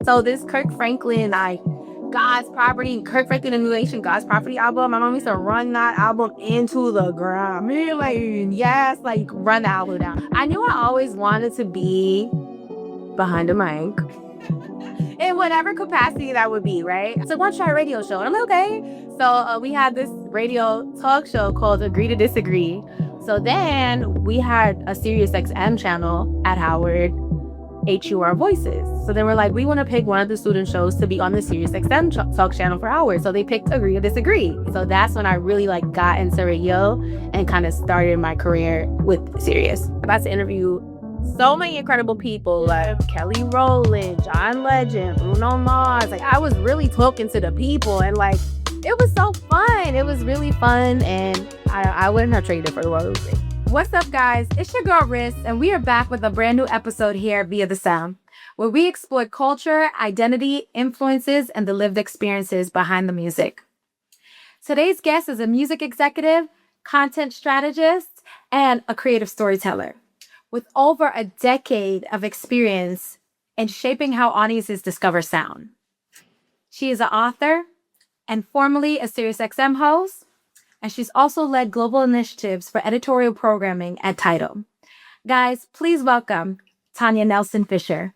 So this Kirk Franklin, God's Property, Kirk Franklin and New Nation, God's Property album. My mom used to run that album into the ground. Man, run the album down. I knew I always wanted to be behind a mic in whatever capacity that would be, right? So I want to try a radio show. And I'm like, okay. So we had this radio talk show called Agree to Disagree. So then we had a Sirius XM channel at Howard, HUR Voices. So they were like, we want to pick one of the student shows to be on the Sirius XM talk channel for Howard. So they picked Agree to Disagree. So that's when I really got into radio and kind of started my career with Sirius. I got to interview so many incredible people like Kelly Rowland, John Legend, Bruno Mars. I was really talking to the people and it was so fun. It was really fun and I wouldn't have traded it for the world. What's up, guys? It's your girl, Riz, and we are back with a brand new episode here via The Sound, where we explore culture, identity, influences, and the lived experiences behind the music. Today's guest is a music executive, content strategist, and a creative storyteller with over a decade of experience in shaping how audiences discover sound. She is an author and formerly a SiriusXM host, and she's also led global initiatives for editorial programming at Tidal. Guys, please welcome Tonya Nelson Fisher.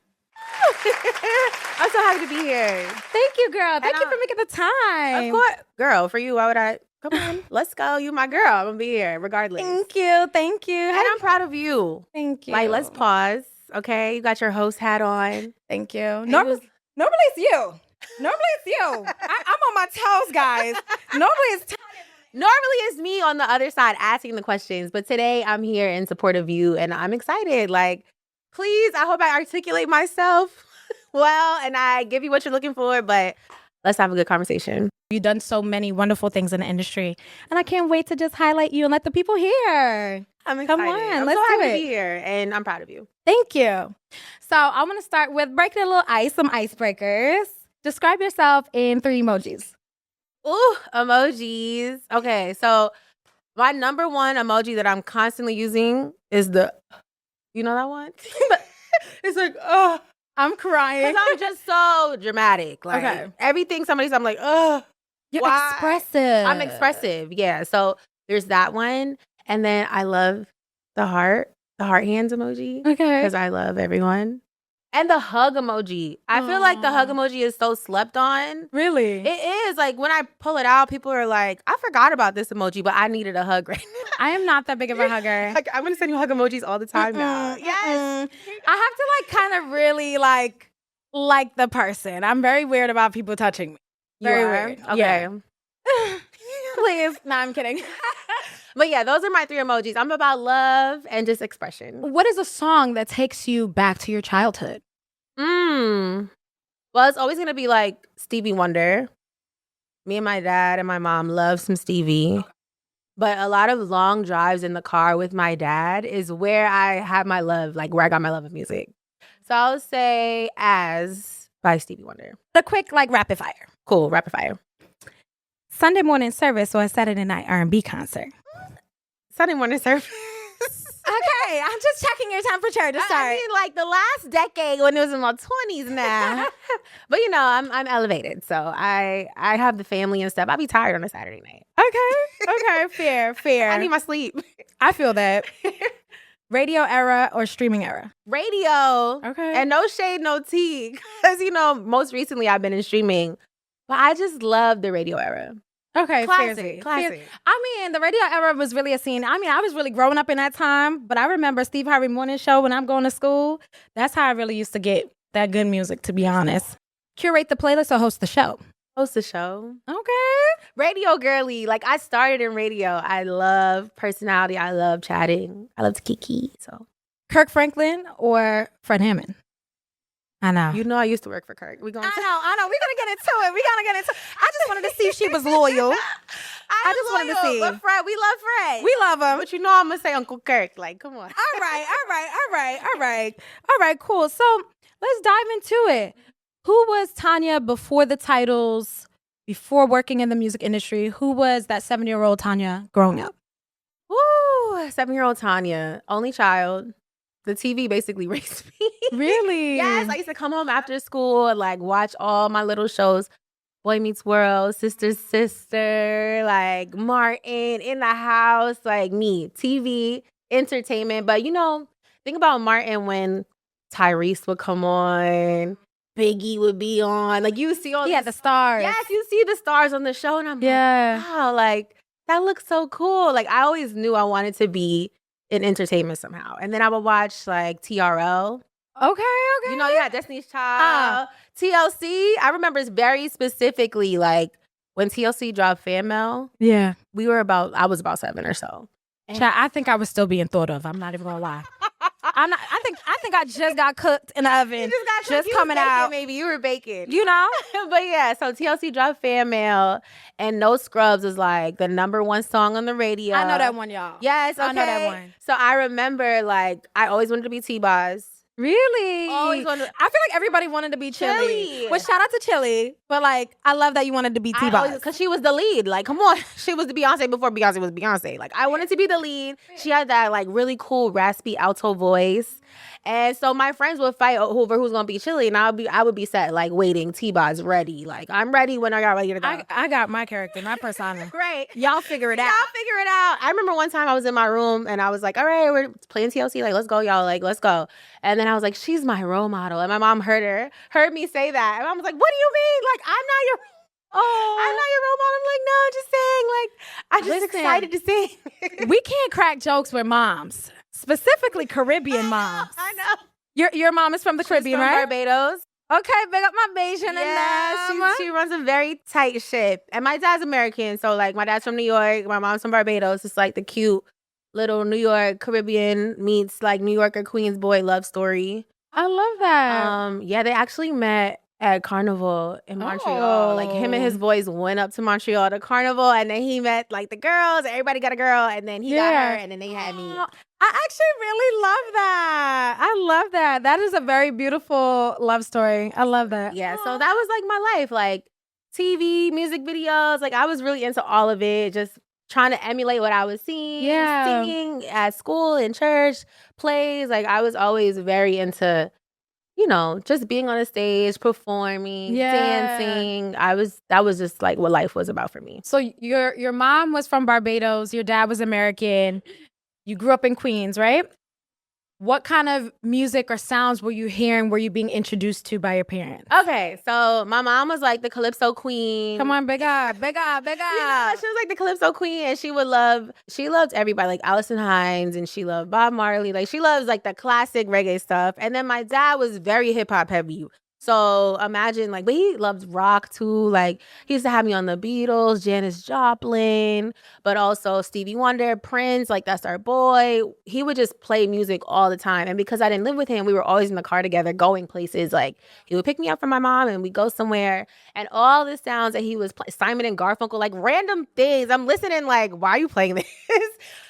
I'm so happy to be here. Thank you, girl. Thank you for making the time. Of course. Girl, for you, why would I? Come on, let's go. You my girl. I'm going to be here regardless. Thank you. Thank you. And I'm proud of you. Thank you. Let's pause, okay? You got your host hat on. Thank you. Normally it's you. Normally it's you. I'm on my toes, guys. Normally it's me on the other side asking the questions, but today I'm here in support of you and I'm excited. Please, I hope I articulate myself well and I give you what you're looking for, but let's have a good conversation. You've done so many wonderful things in the industry, and I can't wait to just highlight you and let the people hear. I'm excited. Come on, let's so do happy it. to be here, and I'm proud of you. Thank you. So I want to start with breaking a little ice, some icebreakers. Describe yourself in 3 emojis. Ooh, emojis. Okay, so my number one emoji that I'm constantly using is you know that one? It's I'm crying. Because I'm just so dramatic. Okay. Everything I'm like, ugh. You're why? expressive. I'm expressive, yeah. So there's that one. And then I love the heart hands emoji. Okay. Because I love everyone. And the hug emoji. I feel like the hug emoji is so slept on. Really? It is. When I pull it out, people are like, I forgot about this emoji, but I needed a hug right now. I am not that big of a hugger. I'm going to send you hug emojis all the time now. Yes. I have to kind of really like the person. I'm very weird about people touching me. Very weird. Okay. Yeah. Please. No, I'm kidding. But yeah, those are my 3 emojis. I'm about love and just expression. What is a song that takes you back to your childhood? Well, it's always going to be Stevie Wonder. Me and my dad and my mom love some Stevie. But a lot of long drives in the car with my dad is where I have my love, where I got my love of music. So I'll say As by Stevie Wonder. A quick rapid fire. Cool, rapid fire. Sunday morning service or a Saturday night R&B concert? Sunday morning service. Okay, I'm just checking your temperature to start. I mean, the last decade when it was in my 20s now. But I'm elevated, so I have the family and stuff. I'll be tired on a Saturday night. Okay, fair. I need my sleep. I feel that. Radio era or streaming era? Radio. Okay. And no shade, no tea. Because, most recently I've been in streaming. But I just love the radio era. Okay, classic. I mean, the radio era was really a scene. I mean, I was really growing up in that time, but I remember Steve Harvey Morning Show when I'm going to school. That's how I really used to get that good music, to be honest. Curate the playlist or host the show? Host the show. Okay. Radio girly. I started in radio. I love personality. I love chatting. I love to kiki. So, Kirk Franklin or Fred Hammond? I know. I used to work for Kirk. I know. We're going to get into it. I just wanted to see if she was loyal. I just wanted to see. But Fred, we love Fred. We love him. But I'm going to say Uncle Kirk. Come on. All right, cool. So let's dive into it. Who was Tonya before the titles, before working in the music industry? Who was that 7-year-old Tonya growing up? Woo, 7-year-old Tonya. Only child. the TV basically raised me. Really? Yes, I used to come home after school and like watch all my little shows. Boy Meets World, Sister, like Martin, In the House, like me, TV, entertainment. But think about Martin when Tyrese would come on, Biggie would be on. Like you see all Yeah, the stars. Yes, you see the stars on the show, and I'm like, wow, like that looks so cool. Like I always knew I wanted to be in entertainment somehow. And then I would watch like TRL. Okay. Destiny's Child, TLC. I remember very specifically like when TLC dropped Fan Mail. Yeah. I was about 7 or so. Child, I think I was still being thought of. I'm not even gonna lie. I think I just got cooked in the oven. Just coming out. Maybe you were baking. But yeah, so TLC dropped Fan Mail, and No Scrubs was like the #1 song on the radio. I know that one, y'all. Yes, okay. I know that one. So I remember like I always wanted to be T-Boz. Really? Always wanted. I feel like everybody wanted to be Chili. Well, shout out to Chili, but like I love that you wanted to be T-Boz because she was the lead. Like, come on, she was the Beyonce before Beyonce was Beyonce. Like, I wanted to be the lead. She had that like really cool raspy alto voice, and so my friends would fight over who's gonna be Chili, and I would be set like waiting, T-Boz ready. Like, I'm ready when y'all ready to go. I got my character, my persona. Great. Y'all figure it out. I remember one time I was in my room and I was like, all right, we're playing TLC. Like, let's go, y'all. Like, let's go. And then I was like, she's my role model. And my mom heard me say that. And I was like, what do you mean? Like, I'm not your role model. I'm like, no, I'm just saying. Like, I'm just excited to sing. We can't crack jokes with moms, specifically Caribbean moms. I know. Your mom is from the Caribbean, from right? Barbados. Okay, big up my Bayesian. Yeah, she runs a very tight ship. And my dad's American. So, like, my dad's from New York. My mom's from Barbados. It's like the cute little New York Caribbean meets like New Yorker Queens boy love story. I love that. Yeah, they actually met at Carnival in Montreal. Like him and his boys went up to Montreal to Carnival, and then he met like the girls. Everybody got a girl, and then he got her, and then they had me. I actually really love that. I love that. That is a very beautiful love story. I love that. Yeah, so that was like my life, like TV, music videos. Like I was really into all of it, just trying to emulate what I was seeing, singing at school, in church, plays. Like I was always very into, just being on a stage, performing, dancing. That was just like what life was about for me. So your mom was from Barbados, your dad was American. You grew up in Queens, right? What kind of music or sounds were you hearing? Were you being introduced to by your parents? Okay, so my mom was like the Calypso queen. Come on, big up. She was like the Calypso queen, and she loved everybody, like Allison Hines, and she loved Bob Marley. Like she loves like the classic reggae stuff. And then my dad was very hip hop heavy. So imagine but he loved rock too. Like he used to have me on the Beatles, Janis Joplin, but also Stevie Wonder, Prince. Like that's our boy. He would just play music all the time. And because I didn't live with him, we were always in the car together, going places. Like he would pick me up from my mom, and we'd go somewhere. And all the sounds that he was playing, Simon and Garfunkel, like random things. I'm listening. Like, why are you playing this?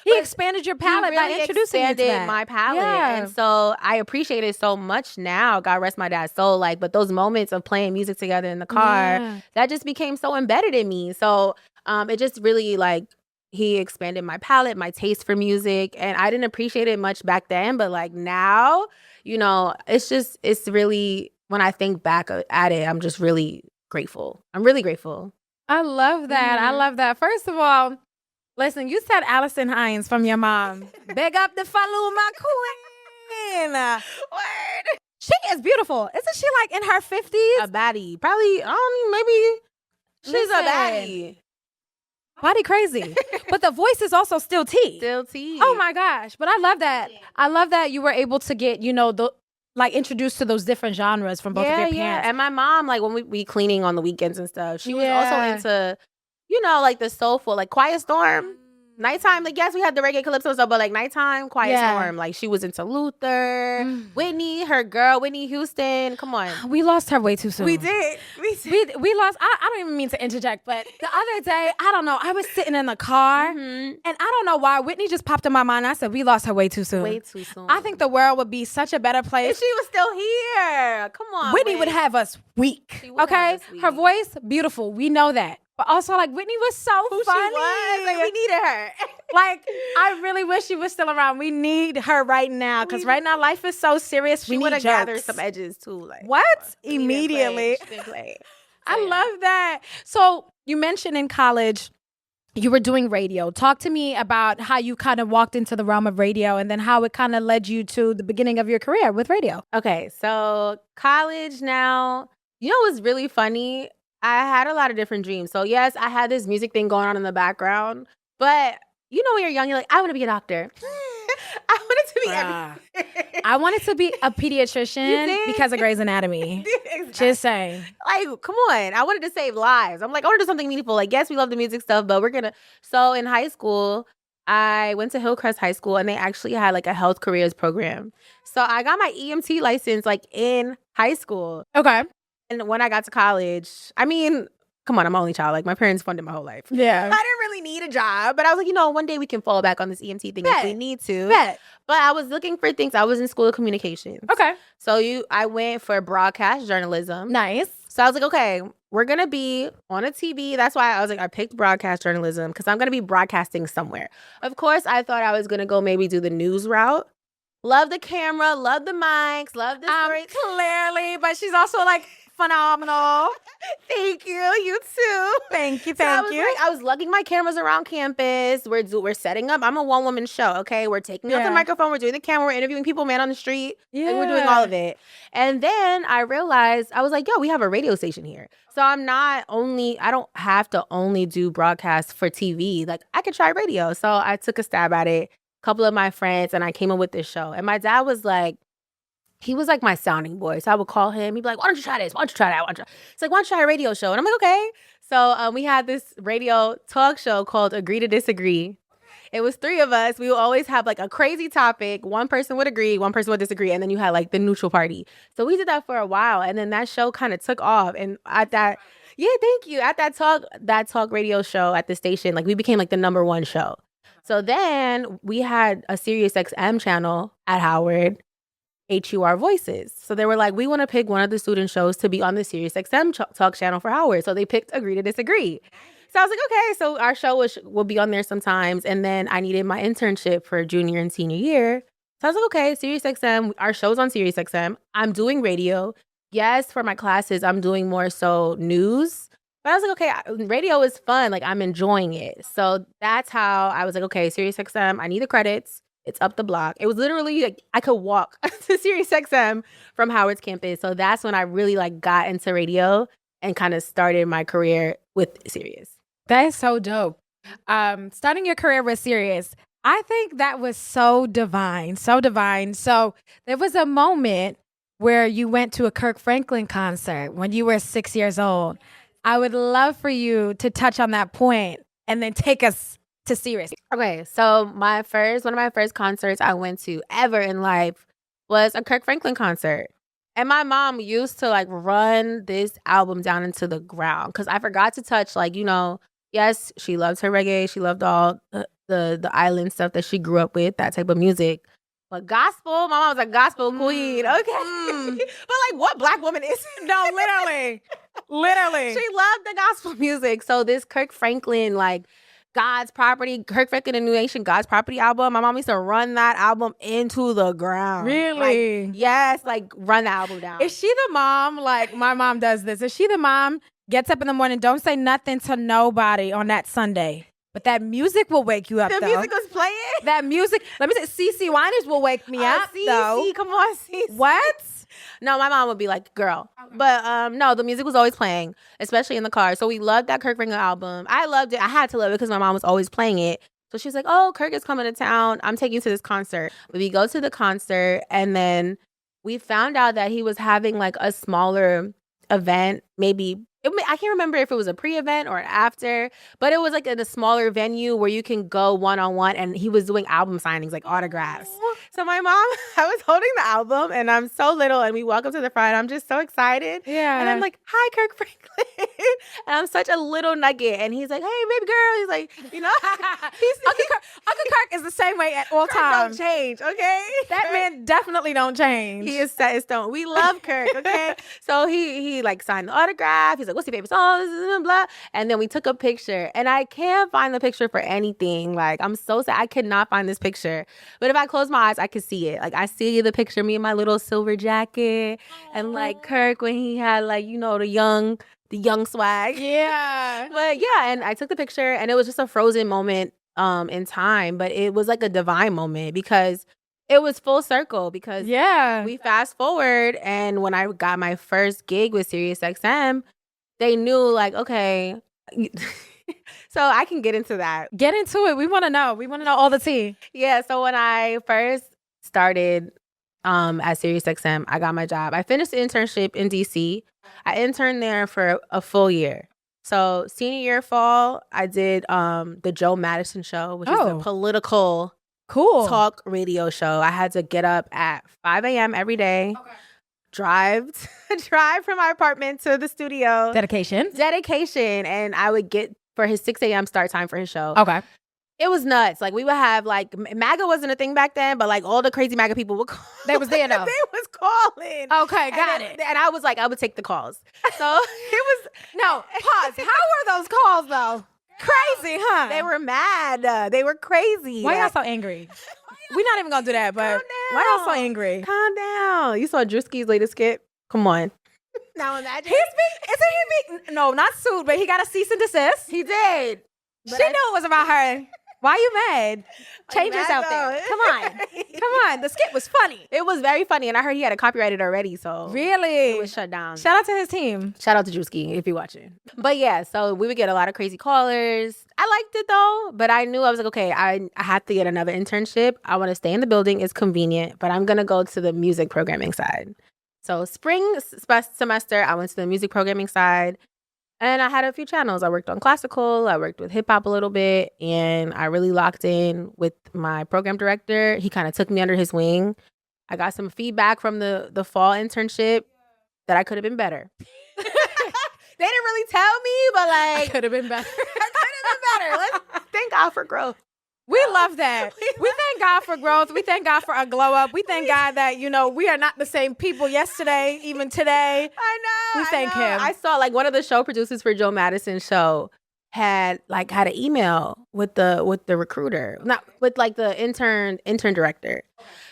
He expanded your palette by introducing you to that. My palette. And so I appreciate it so much now. God rest my dad's soul. Like, but those moments of playing music together in the car, that just became so embedded in me. So it just really like he expanded my palette, my taste for music. And I didn't appreciate it much back then. But like now, it's really, when I think back at it, I'm just really grateful. I'm really grateful. I love that. I love that. First of all, listen, you said Allison Hines from your mom. Big up the Faluma queen. Word. She is beautiful. Isn't she like in her 50s? A baddie. Probably, I don't know, maybe she's a baddie. Body crazy. But the voice is also still T. Still T. Oh my gosh. But I love that. I love that you were able to get, introduced to those different genres from both of your parents. Yeah. And my mom, like when we be cleaning on the weekends and stuff, she was also into, like the soulful, like Quiet Storm. Nighttime, like yes, we had the reggae calypso stuff, but like nighttime, Quiet Storm. Like she was into Luther, Whitney, her girl, Whitney Houston. Come on. We lost her way too soon. We did. We lost, I don't even mean to interject, but the other day, I don't know, I was sitting in the car and I don't know why, Whitney just popped in my mind. I said, we lost her way too soon. Way too soon. I think the world would be such a better place if she was still here. Come on. Whitney would have us weak. Okay? Her voice, beautiful. We know that. But also, like, Whitney was so Who funny. she was. Like, we needed her. Like, I really wish she was still around. We need her right now because right now life is so serious. She We would need have gathered jokes. some edges too. Like What? she didn't play. Immediately. She didn't play. I love that. So you mentioned in college you were doing radio. Talk to me about how you kind of walked into the realm of radio and then how it kind of led you to the beginning of your career with radio. Okay, so college now, you know what's really funny? I had a lot of different dreams. So yes, I had this music thing going on in the background, but you know when you're young, you're like, I want to be a doctor. I wanted to be everything. I wanted to be a pediatrician because of Grey's Anatomy. Exactly. Just saying. Like, come on. I wanted to save lives. I'm like, I want to do something meaningful. Like, yes, we love the music stuff, but we're going to. So in high school, I went to Hillcrest High School and they actually had like a health careers program. So I got my EMT license like in high school. Okay. And when I got to college, I mean, come on, I'm an only child. Like, my parents funded my whole life. Yeah. I didn't really need a job, but I was like, you know, one day we can fall back on this EMT thing if we need to. Bet. But I was looking for things. I was in school of communications. Okay. So I went for broadcast journalism. Nice. So I was like, okay, we're going to be on a TV. That's why I was like, I picked broadcast journalism because I'm going to be broadcasting somewhere. Of course, I thought I was going to go maybe do the news route. Love the camera, love the mics, love the story. Clearly, but she's also like phenomenal. Thank you. You too. Thank you. So I was lugging my cameras around campus. We're setting up. I'm a one-woman show, okay? We're taking out the microphone. We're doing the camera. We're interviewing people, man on the street. Yeah. Like, we're doing all of it. And then I realized, I was like, yo, we have a radio station here. So I don't have to only do broadcasts for TV. Like, I could try radio. So I took a stab at it. A couple of my friends, and I came up with this show. And my dad was like, he was like my sounding boy. So I would call him. He'd be like, why don't you try this? Why don't you try that? It's like, why don't you try a radio show? And I'm like, okay. So we had this radio talk show called Agree to Disagree. It was 3 of us. We would always have like a crazy topic. One person would agree, one person would disagree. And then you had like the neutral party. So we did that for a while. And then that show kind of took off. And at that, thank you. At that talk radio show at the station, like we became like the #1 show. So then we had a Sirius XM channel at Howard, HUR Voices. So they were like, we want to pick one of the student shows to be on the Sirius XM talk channel for Howard. So they picked Agree to Disagree. So I was like, okay, so our show will be on there sometimes. And then I needed my internship for junior and senior year. So I was like, okay, Sirius XM, our show's on Sirius XM. I'm doing radio. Yes, for my classes, I'm doing more so news. But I was like, okay, radio is fun. Like, I'm enjoying it. So that's how I was like, okay, Sirius XM, I need the credits. It's up the block. It was literally like I could walk to Sirius XM from Howard's campus. So that's when I really like got into radio and kind of started my career with Sirius. That is so dope. Starting your career with Sirius, I think that was so divine, so divine. So there was a moment where you went to a Kirk Franklin concert when you were 6 years old. I would love for you to touch on that point and then take us to Sirius. Okay, so one of my first concerts I went to ever in life was a Kirk Franklin concert. And my mom used to like run this album down into the ground because I forgot to touch, like, you know, yes, she loved her reggae. She loved all the island stuff that she grew up with, that type of music. But gospel, my mom was a gospel queen, okay? But like, what Black woman is? No, literally. She loved the gospel music. So this Kirk Franklin, like, God's Property, Kirk Franklin and New Nation, God's Property album, my mom used to run that album into the ground. Really? Like, yes, like, run the album down. Is she the mom, like my mom does this? Is she the mom, gets up in the morning, don't say nothing to nobody on that Sunday? But that music will wake you up, The though. music was playing? That music, let me say, CeCe Winers will wake me up, though. Come on, CeCe. What? No, my mom would be like, girl. But no, the music was always playing, especially in the car. So we loved that Kirk Franklin album. I loved it. I had to love it because my mom was always playing it. So she was like, oh, Kirk is coming to town. I'm taking you to this concert. But we go to the concert, and then we found out that he was having like a smaller event, I can't remember if it was a pre-event or after, but it was like in a smaller venue where you can go one-on-one, and he was doing album signings, like autographs. So my mom, I was holding the album, and I'm so little, and we walk up to the front. I'm just so excited. Yeah. And I'm like, hi, Kirk Franklin. And I'm such a little nugget. And he's like, hey, baby girl. He's like, you know. Uncle Kirk is the same way at all Kirk times. don't change, okay? That man definitely don't change. He is set in stone. We love Kirk, okay? So he like signed the autograph. He's like, like, what's your favorite song? Blah. And then we took a picture. And I can't find the picture for anything. Like, I'm so sad. I could not find this picture. But if I close my eyes, I could see it. Like, I see the picture, me in my little silver jacket. And, like, Kirk when he had, like, you know, the young swag. Yeah. But, yeah, and I took the picture. And it was just a frozen moment in time. But it was, like, a divine moment because it was full circle because we fast forward, and when I got my first gig with Sirius XM, they knew, like, okay, so I can get into that. Get into it. We want to know. We want to know all the tea. Yeah, so when I first started at Sirius XM, I got my job. I finished the internship in DC. I interned there for a full year. So senior year fall, I did the Joe Madison Show, which is a political talk radio show. I had to get up at 5 a.m. every day, drive from my apartment to the studio. Dedication. And I would get for his 6 a.m. start time for his show. Okay. It was nuts. Like, we would have, like, MAGA wasn't a thing back then, but, like, all the crazy MAGA people would call. They was there, though. They was calling. Okay, got it. And I was like, I would take the calls. So it was. No, pause. How were those calls, though? Crazy, huh? They were mad. They were crazy. Why y'all so angry? We're not even gonna do that, but why y'all so angry? Calm down. You saw Drewski's latest skit? Come on. Now imagine. Isn't he no, not sued, but he got a cease and desist. He did. She knew it was about her. Why you mad? Change yourself there. Come on. The skit was funny. It was very funny, and I heard he had it copyrighted already, so really it was shut down. Shout out to his team. Shout out to Drewski if you're watching. But yeah, so we would get a lot of crazy callers. I liked it though, but I knew I was like, okay, I have to get another internship. I want to stay in the building. It's convenient, but I'm gonna go to the music programming side. So spring semester, I went to the music programming side. And I had a few channels. I worked on classical. I worked with hip hop a little bit. And I really locked in with my program director. He kind of took me under his wing. I got some feedback from the fall internship that I could have been better. They didn't really tell me, but like. Could have been better. I could have been better. Let's thank God for growth. We love that. We thank God for growth. We thank God for a glow up. We thank God that, you know, we are not the same people yesterday, even today. I know. We thank him. I saw like one of the show producers for Joe Madison Show had an email with the recruiter, not with like the intern director.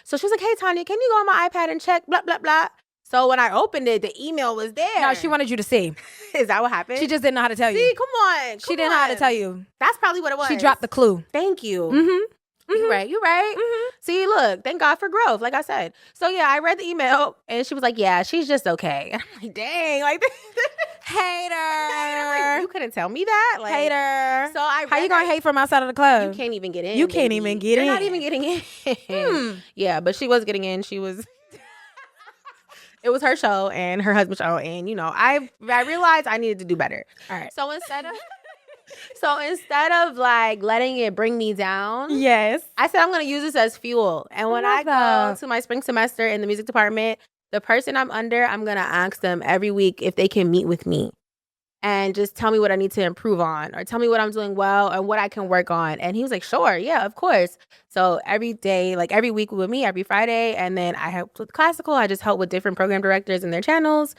So she was like, "Hey Tonya, can you go on my iPad and check blah blah blah?" So when I opened it, the email was there. No, she wanted you to see. Is that what happened? She just didn't know how to tell you. See, come on. She didn't know how to tell you. That's probably what it was. She dropped the clue. Thank you. Mm-hmm. You're right. Mm-hmm. See, look, thank God for growth, like I said. So yeah, I read the email and she was like, "Yeah, she's just okay." And I'm like, dang, like hater. Like, you couldn't tell me that, like, hater. So I how you gonna hate from outside of the club? You can't even get in. You can't even get in. You're not even getting in. Yeah, but she was getting in. She was. It was her show and her husband's show, and you know, I realized I needed to do better. All right. So instead of like letting it bring me down, yes, I said I'm going to use this as fuel. And when I go to my spring semester in the music department, the person I'm under, I'm going to ask them every week if they can meet with me and just tell me what I need to improve on or tell me what I'm doing well and what I can work on. And he was like, "Sure, yeah, of course." So every day, like every week with me, every Friday. And then I helped with classical. I just helped with different program directors and their channels.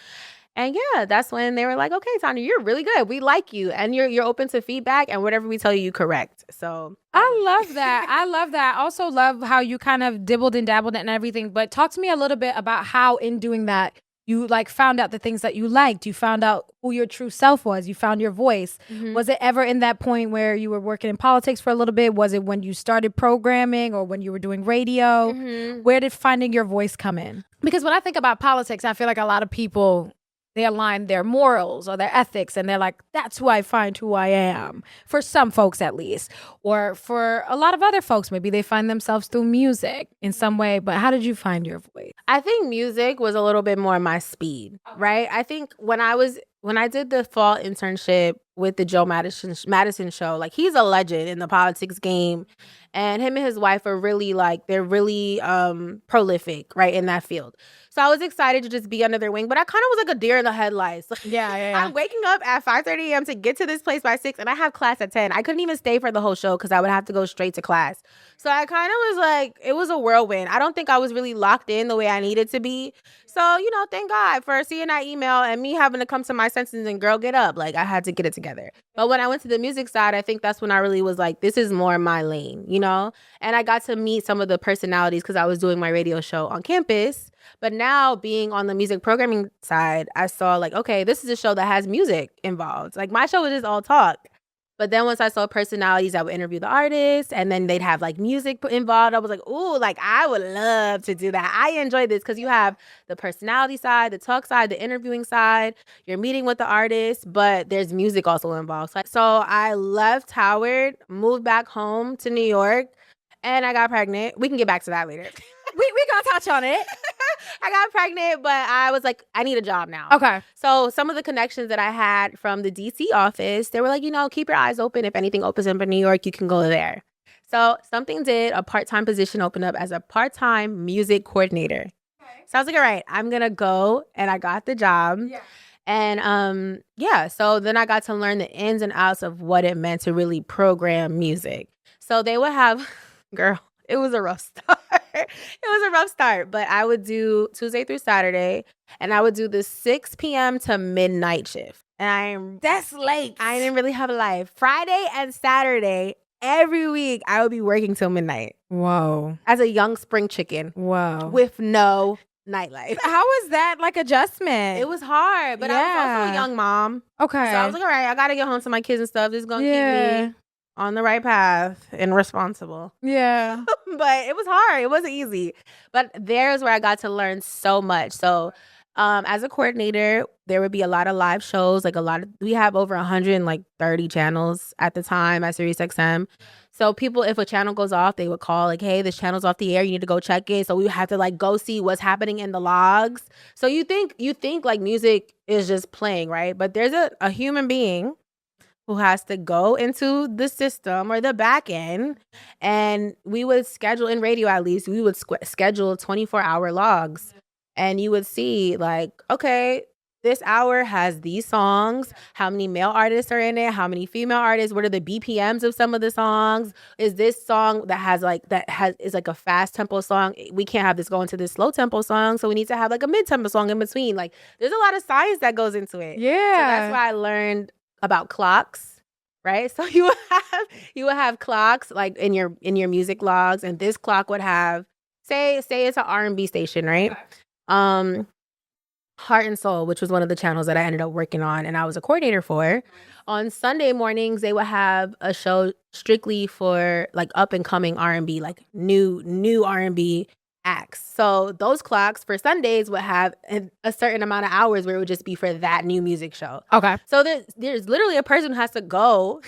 And yeah, that's when they were like, "Okay, Tonya, you're really good. We like you. And you're open to feedback and whatever we tell you, correct." So I love that. I love that. I also love how you kind of dibbled and dabbled and everything. But talk to me a little bit about how in doing that, you like found out the things that you liked. You found out who your true self was. You found your voice. Mm-hmm. Was it ever in that point where you were working in politics for a little bit? Was it when you started programming or when you were doing radio? Mm-hmm. Where did finding your voice come in? Because when I think about politics, I feel like a lot of people, they align their morals or their ethics and they're like, that's who I find who I am. For some folks, at least. Or for a lot of other folks, maybe they find themselves through music in some way. But how did you find your voice? I think music was a little bit more my speed, right? I think when I did the fall internship with the Joe Madison Show, like he's a legend in the politics game. And him and his wife are really they're really prolific, right, in that field. So I was excited to just be under their wing, but I kind of was like a deer in the headlights. Yeah. I'm waking up at 5:30 a.m. to get to this place by 6, and I have class at 10. I couldn't even stay for the whole show because I would have to go straight to class. So I kind of was like, it was a whirlwind. I don't think I was really locked in the way I needed to be. So, thank God for seeing that email and me having to come to my senses and girl, get up. Like, I had to get it together. But when I went to the music side, I think that's when I really was like, this is more my lane, And I got to meet some of the personalities because I was doing my radio show on campus. But now being on the music programming side, I saw like, okay, this is a show that has music involved. Like, my show was just all talk. But then once I saw personalities that would interview the artists and then they'd have like music involved, I was like, ooh, like I would love to do that. I enjoy this because you have the personality side, the talk side, the interviewing side. You're meeting with the artist, but there's music also involved. So I left Howard, moved back home to New York, and I got pregnant. We can get back to that later. We gonna touch on it. I got pregnant, but I was like, I need a job now. Okay. So some of the connections that I had from the DC office, they were like, keep your eyes open. If anything opens up in New York, you can go there. So something did. A part-time position opened up as a part-time music coordinator. Okay. So I was like, all right, I'm going to go. And I got the job. Yeah. And so then I got to learn the ins and outs of what it meant to really program music. So they would have, girl, it was a rough start. It was a rough start, but I would do Tuesday through Saturday, and I would do the 6 p.m. to midnight shift. And that's late. I didn't really have a life. Friday and Saturday, every week, I would be working till midnight. Whoa. As a young spring chicken. Whoa. With no nightlife. How was that like adjustment? It was hard, but I was also a young mom. Okay. So I was like, all right, I got to get home to my kids and stuff. This is going to keep me on the right path and responsible. Yeah. But it was hard. It wasn't easy. But there's where I got to learn so much. So as a coordinator, there would be a lot of live shows. We have over 130 channels at the time at Sirius XM. So people, if a channel goes off, they would call like, hey, this channel's off the air. You need to go check it. So we would have to like go see what's happening in the logs. So you think like music is just playing, right? But there's a human being who has to go into the system or the back end. And we would schedule, in radio at least, we would schedule 24-hour logs. And you would see like, okay, this hour has these songs. How many male artists are in it? How many female artists? What are the BPMs of some of the songs? Is this song is like a fast tempo song? We can't have this go into this slow tempo song. So we need to have like a mid tempo song in between. Like there's a lot of science that goes into it. Yeah. So that's why I learned about clocks, right? So you would have clocks like in your music logs, and this clock would have say it's an R&B station, right? Heart and Soul, which was one of the channels that I ended up working on and I was a coordinator for. On Sunday mornings, they would have a show strictly for like up and coming R&B, like new R&B acts. So those clocks for Sundays would have a certain amount of hours where it would just be for that new music show. Okay. So there's literally a person who has to go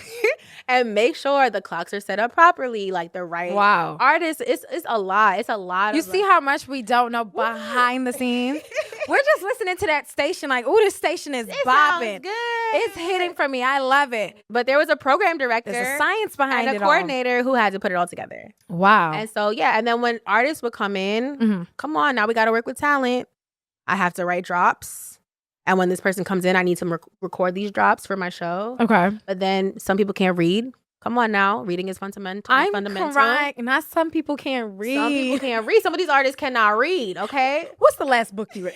and make sure the clocks are set up properly, like the right artists. It's a lot. It's a lot. You see how much we don't know behind the scenes? We're just listening to that station like, ooh, this station is bopping. Good. It's hitting for me. I love it. But there was a program director. There's a science behind and it a coordinator who had to put it all together. Wow. And so, and then when artists would come in, come on, now we got to work with talent. I have to write drops. And when this person comes in, I need to record these drops for my show. Okay. But then some people can't read. Come on now. Reading is fundamental. Crying. Not some people can't read. Some people can't read. Some of these artists cannot read, okay? What's the last book you read?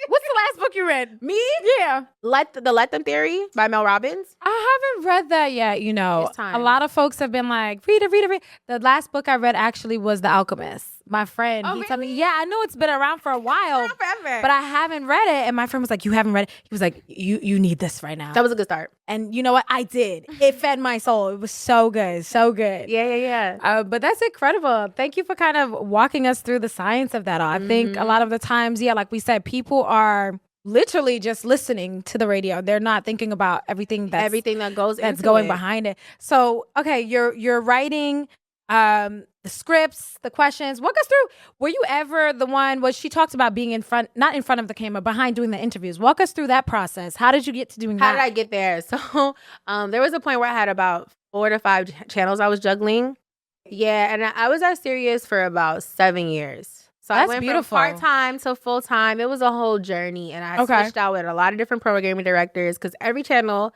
What's the last book you read? Me? Yeah. Let Them Theory by Mel Robbins. I haven't read that yet, It's time. A lot of folks have been like, read it. The last book I read actually was The Alchemist. My friend, he told me, I know it's been around for a while, forever, but I haven't read it. And my friend was like, you haven't read it? He was like, you need this right now. That was a good start. And you know what? I did. It fed my soul. It was so good. So good. Yeah. But that's incredible. Thank you for kind of walking us through the science of that. I think a lot of the times, like we said, people are literally just listening to the radio. They're not thinking about everything that goes behind it. So, okay, you're writing the scripts, the questions. Walk us through. Were you ever the one? Was she talked about being not in front of the camera, behind doing the interviews? Walk us through that process. How did you get to doing that? How did I get there? So, there was a point where I had about 4 to 5 channels I was juggling. Yeah, and I was at Sirius for about 7 years. So That's I went beautiful. from part-time to full-time. It was a whole journey, and I switched out with a lot of different programming directors because every channel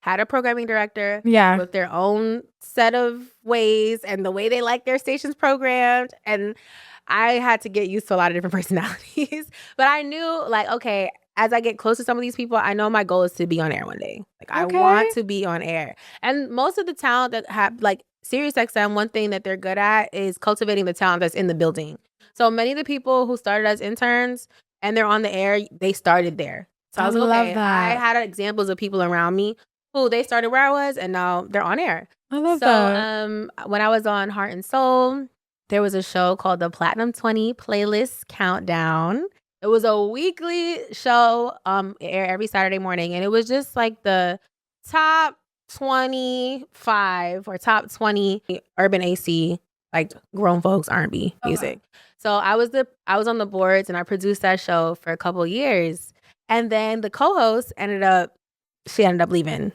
had a programming director Yeah. with their own set of ways and the way they like their stations programmed. And I had to get used to a lot of different personalities. But I knew, like, okay, as I get close to some of these people, I know my goal is to be on air one day. Like, Okay. I want to be on air. And most of the talent that have, like, Sirius XM, one thing that they're good at is cultivating the talent that's in the building. So many of the people who started as interns and they're on the air, they started there. So I was like, love okay, that. I had examples of people around me who they started where I was and now they're on air. I love So that. when I was on Heart and Soul, there was a show called the Platinum 20 Playlist Countdown. It was a weekly show, air every Saturday morning, and it was just like the top 25 or top 20 urban AC, like grown folks R&B music. So I was on the boards and I produced that show for a couple of years, and then the co-host ended up leaving.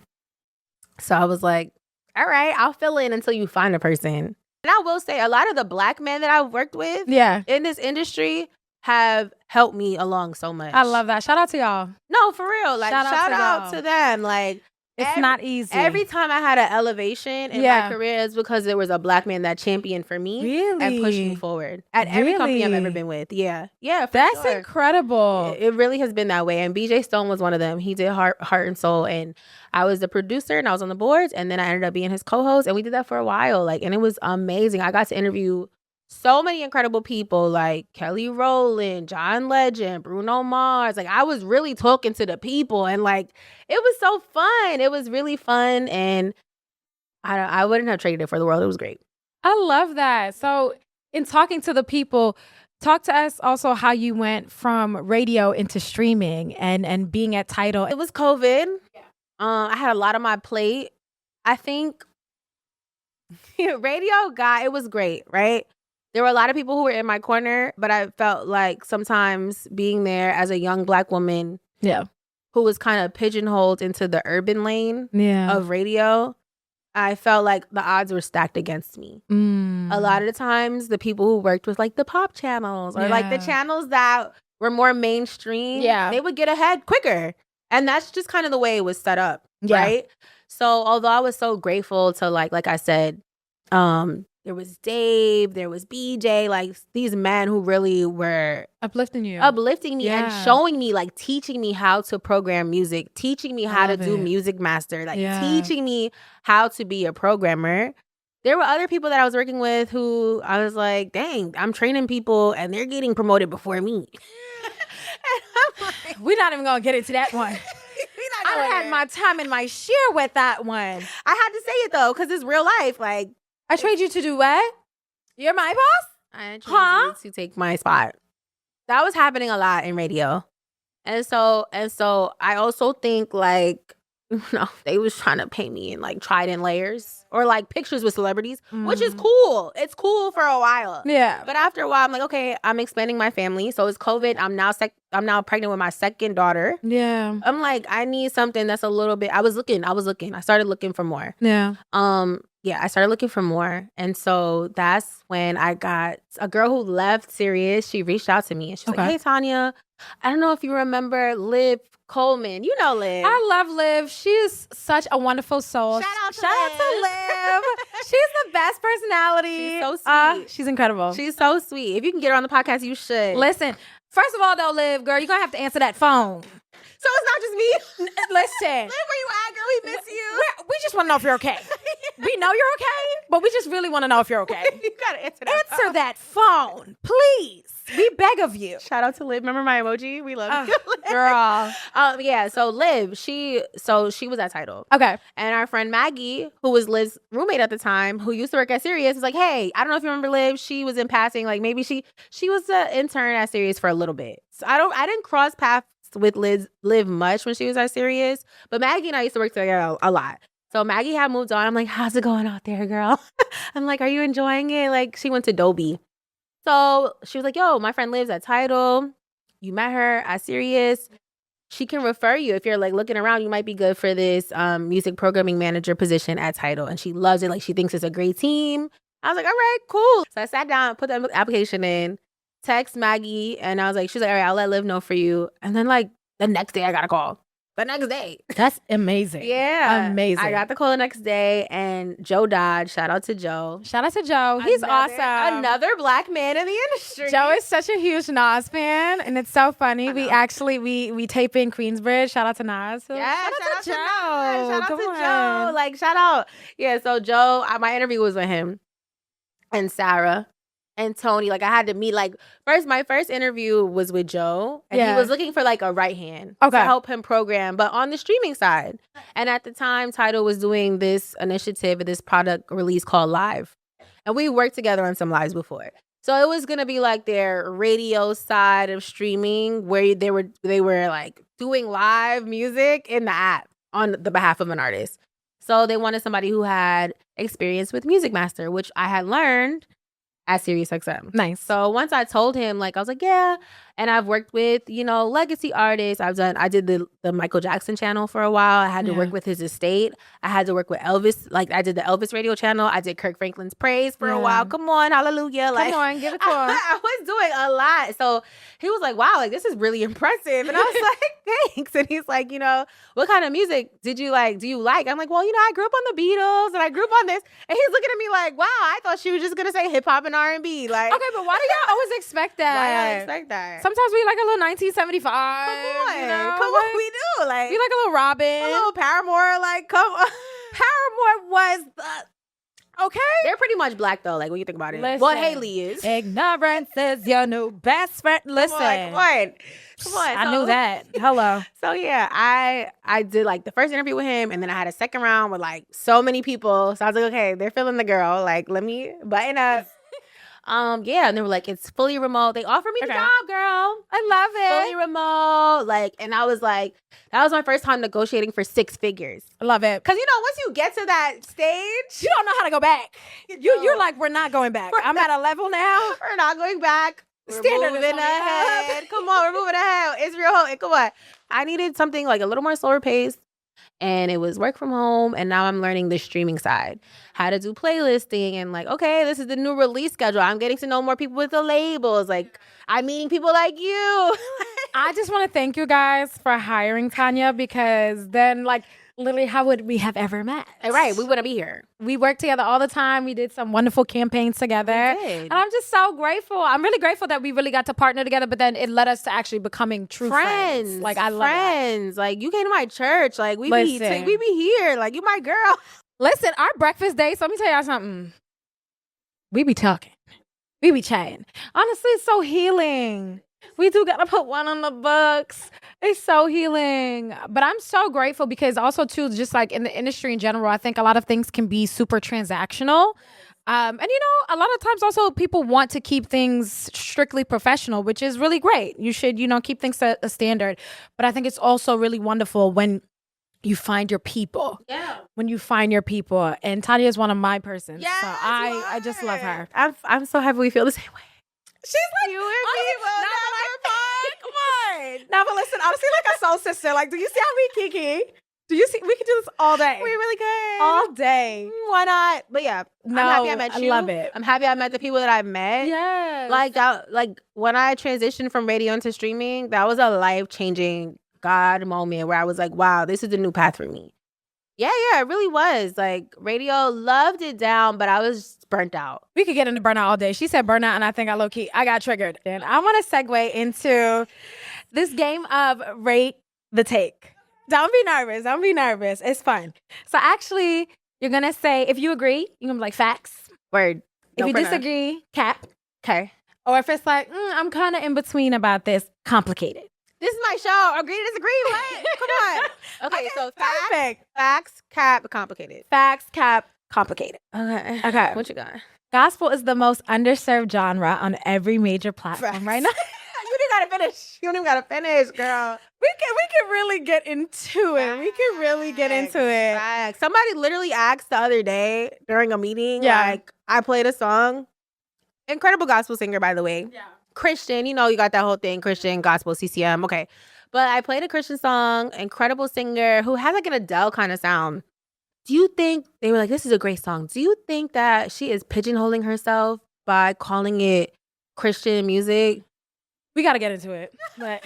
So I was like, all right, I'll fill in until you find a person. And I will say, a lot of the Black men that I've worked with Yeah. in this industry have helped me along so much. I love that. Shout out to y'all. No, for real. Like, Shout shout out out to to them. Like, It's not easy. every time I had an elevation in Yeah. my career is because there was a Black man that championed for me Really? and pushed me forward at every company I've Really? ever been with. Yeah. Yeah, for That's sure. incredible. It really has been that way. And BJ Stone was one of them. He did Heart and Soul. And I was the producer and I was on the boards. And then I ended up being his co-host. And we did that for a while. Like, and it was amazing. I got to interview so many incredible people like Kelly Rowland, John Legend, Bruno Mars. Like, I was really talking to the people. And like, it was so fun. It was really fun. And I wouldn't have traded it for the world. It was great. I love that. So, in talking to the people, talk to us also how you went from radio into streaming and being at Tidal. It was COVID. Yeah. I had a lot on my plate. I think it was great, right? There were a lot of people who were in my corner, but I felt like sometimes being there as a young Black woman Yeah. who was kind of pigeonholed into the urban lane Yeah. of radio, I felt like the odds were stacked against me. A lot of the times, the people who worked with like the pop channels or like the Yeah. channels that were more mainstream, Yeah. they would get ahead quicker. And that's just kind of the way it was set up, Yeah. right? So although I was so grateful to like I said, there was Dave, there was BJ, like these men who really were uplifting you. uplifting me Yeah. and showing me, like teaching me how to program music, teaching me how to Love do it. Music Master, like Yeah. teaching me how to be a programmer. There were other people that I was working with who I was like, dang, I'm training people and they're getting promoted before me. And I'm like, We're not even going to get into that one. we not I going had there. my time and my share with that one. I had to say it though, because it's real life. Like, I trade you to do what? You're my boss? I trained Huh? you to take my spot. That was happening a lot in radio. And so I also think like, they was trying to pay me in like Trident layers or like pictures with celebrities, which is cool. It's cool for a while. Yeah. But after a while, I'm like, okay, I'm expanding my family. So it's COVID. I'm now pregnant with my second daughter. Yeah. I'm like, I need something that's a little bit. I was looking. I started looking for more. Yeah. Yeah, I started looking for more. And so that's when I got a girl who left Sirius. She reached out to me and she's like, hey, Tonya, I don't know if you remember Liv Coleman. You know Liv. I love Liv. She is such a wonderful soul. Shout out to Liv. She's the best personality. She's so sweet. She's incredible. She's so sweet. If you can get her on the podcast, you should. Listen, first of all, though, Liv, girl, you're going to have to answer that phone. So it's not just me. Listen. Liv, where you at, girl? We miss you. We just want to know if you're okay. We know you're okay, but we just really want to know if you're okay. You gotta answer that. Answer that phone, please. We beg of you. Shout out to Liv. Remember my emoji? We love you, Liv. Girl. Yeah. So Liv, she was at Tidal. Okay. And our friend Maggie, who was Liv's roommate at the time, who used to work at Sirius, was like, hey, I don't know if you remember Liv. She was in passing. Like maybe she was an intern at Sirius for a little bit. So I didn't cross paths with Liv much when she was at Sirius, but Maggie and I used to work together a lot. So Maggie had moved on. I'm like, how's it going out there, girl? I'm like, are you enjoying it? Like, she went to Dobie. So she was like, yo, my friend lives at Tidal. You met her at Sirius. She can refer you. If you're like looking around, you might be good for this music programming manager position at Tidal. And she loves it. Like, she thinks it's a great team. I was like, all right, cool. So I sat down, put the application in, text Maggie, and I was like, she's like, all right, I'll let Liv know for you. And then like the next day I got a call. the next day. That's amazing. Yeah. Amazing. I got the call the next day, and Joe Dodge, shout out to Joe. Shout out to Joe. He's awesome. Another black man in the industry. Joe is such a huge Nas fan, and it's so funny. We actually we tape in Queensbridge. Shout out to Nas. So yeah, shout out to Joe. Shout out Come to on. Joe. Like, shout out. Yeah, so Joe, my interview was with him and Sarah and Tony. Like, I had to meet, like, my first interview was with Joe, and he was looking for, like, a right hand to help him program, but on the streaming side. And at the time, Tidal was doing this initiative, this product release called Live. And we worked together on some lives before. So it was going to be, like, their radio side of streaming where they were like, doing live music in the app on the behalf of an artist. So they wanted somebody who had experience with Music Master, which I had learned at Sirius XM. Nice. So once I told him, like, I was like, yeah. And I've worked with, legacy artists. I did the Michael Jackson channel for a while. I had to work with his estate. I had to work with Elvis. Like, I did the Elvis radio channel. I did Kirk Franklin's Praise for a while. Come on, hallelujah. Like, come on, give it to him. I was doing a lot. So he was like, wow, like, this is really impressive. And I was like, thanks. And he's like, what kind of music do you like? I'm like, well, I grew up on the Beatles and I grew up on this. And he's looking at me like, wow, I thought she was just going to say hip hop and R&B. Like, okay, but why do y'all always expect that? Why y'all expect that? Sometimes we like a little 1975. Come on, we do. Like, we like a little Robin, a little Paramore. Like, come on. Paramore was okay. They're pretty much black though. Like, when you think about it. Listen, well, Haley is. Ignorance is your new best friend. Listen, come on. I knew that. Hello. So yeah, I did like the first interview with him, and then I had a second round with like so many people. So I was like, okay, they're feeling the girl. Like, let me button up. Yeah, and they were like, it's fully remote. They offered me the job, girl. I love it. Fully remote. Like, and I was like, that was my first time negotiating for 6 figures. I love it. Because, once you get to that stage, you don't know how to go back. You're like, we're not going back. I'm at a level now. We're not going back. We're Standard moving ahead. Come on, we're moving ahead. Israel, come on. I needed something like a little more slower paced. And it was work from home. And now I'm learning the streaming side, how to do playlisting. And like, okay, this is the new release schedule. I'm getting to know more people with the labels. Like, I'm meeting people like you. I just want to thank you guys for hiring Tonya, because then, like, literally, how would we have ever met? Right. We wouldn't be here. We worked together all the time. We did some wonderful campaigns together. We did. And I'm just so grateful. I'm really grateful that we really got to partner together, but then it led us to actually becoming true friends. Like, I love friends. Like, you came to my church. Like, we be here. Like, you my girl. Listen, our breakfast dates, let me tell y'all something. We be talking. We be chatting. Honestly, it's so healing. We do gotta put one on the books. It's so healing. But I'm so grateful because also too, just like in the industry in general, I think a lot of things can be super transactional. And a lot of times also people want to keep things strictly professional, which is really great. You should, keep things to a standard. But I think it's also really wonderful when you find your people. Yeah. When you find your people. And Tonya is one of my persons. Yes, so I just love her. I'm so happy we feel the same way. She's like, you and me will never part. Come on. Now, but listen, honestly, like a soul sister. Like, do you see how we kiki? Do you see? We could do this all day. We really could. All day. Why not? But yeah, no, I'm happy I met you. I love it. I'm happy I met the people that I've met. Yes. Like when I transitioned from radio into streaming, that was a life-changing God moment where I was like, wow, this is the new path for me. Yeah, it really was. Like, radio, loved it down, but I was burnt out. We could get into burnout all day. She said burnout, and I think I got triggered. And I want to segue into this game of Rate the Take. Don't be nervous. It's fun. So actually, you're going to say, if you agree, you're going to be like, facts. Word. If you disagree, cap. Okay. Or if it's like, I'm kind of in between about this, complicated. This is my show. Agree to disagree. What? Come on. Okay, so facts, cap, complicated. Facts, cap, complicated. Okay. What you got? Gospel is the most underserved genre on every major platform right now. You don't even gotta finish, girl. We can really get into it. Facts. Somebody literally asked the other day during a meeting, like, I played a song. Incredible gospel singer, by the way. Yeah. Christian, you got that whole thing, Christian, gospel, CCM, okay. But I played a Christian song, incredible singer who has like an Adele kind of sound. Do you think, they were like, this is a great song. Do you think that she is pigeonholing herself by calling it Christian music? We got to get into it. But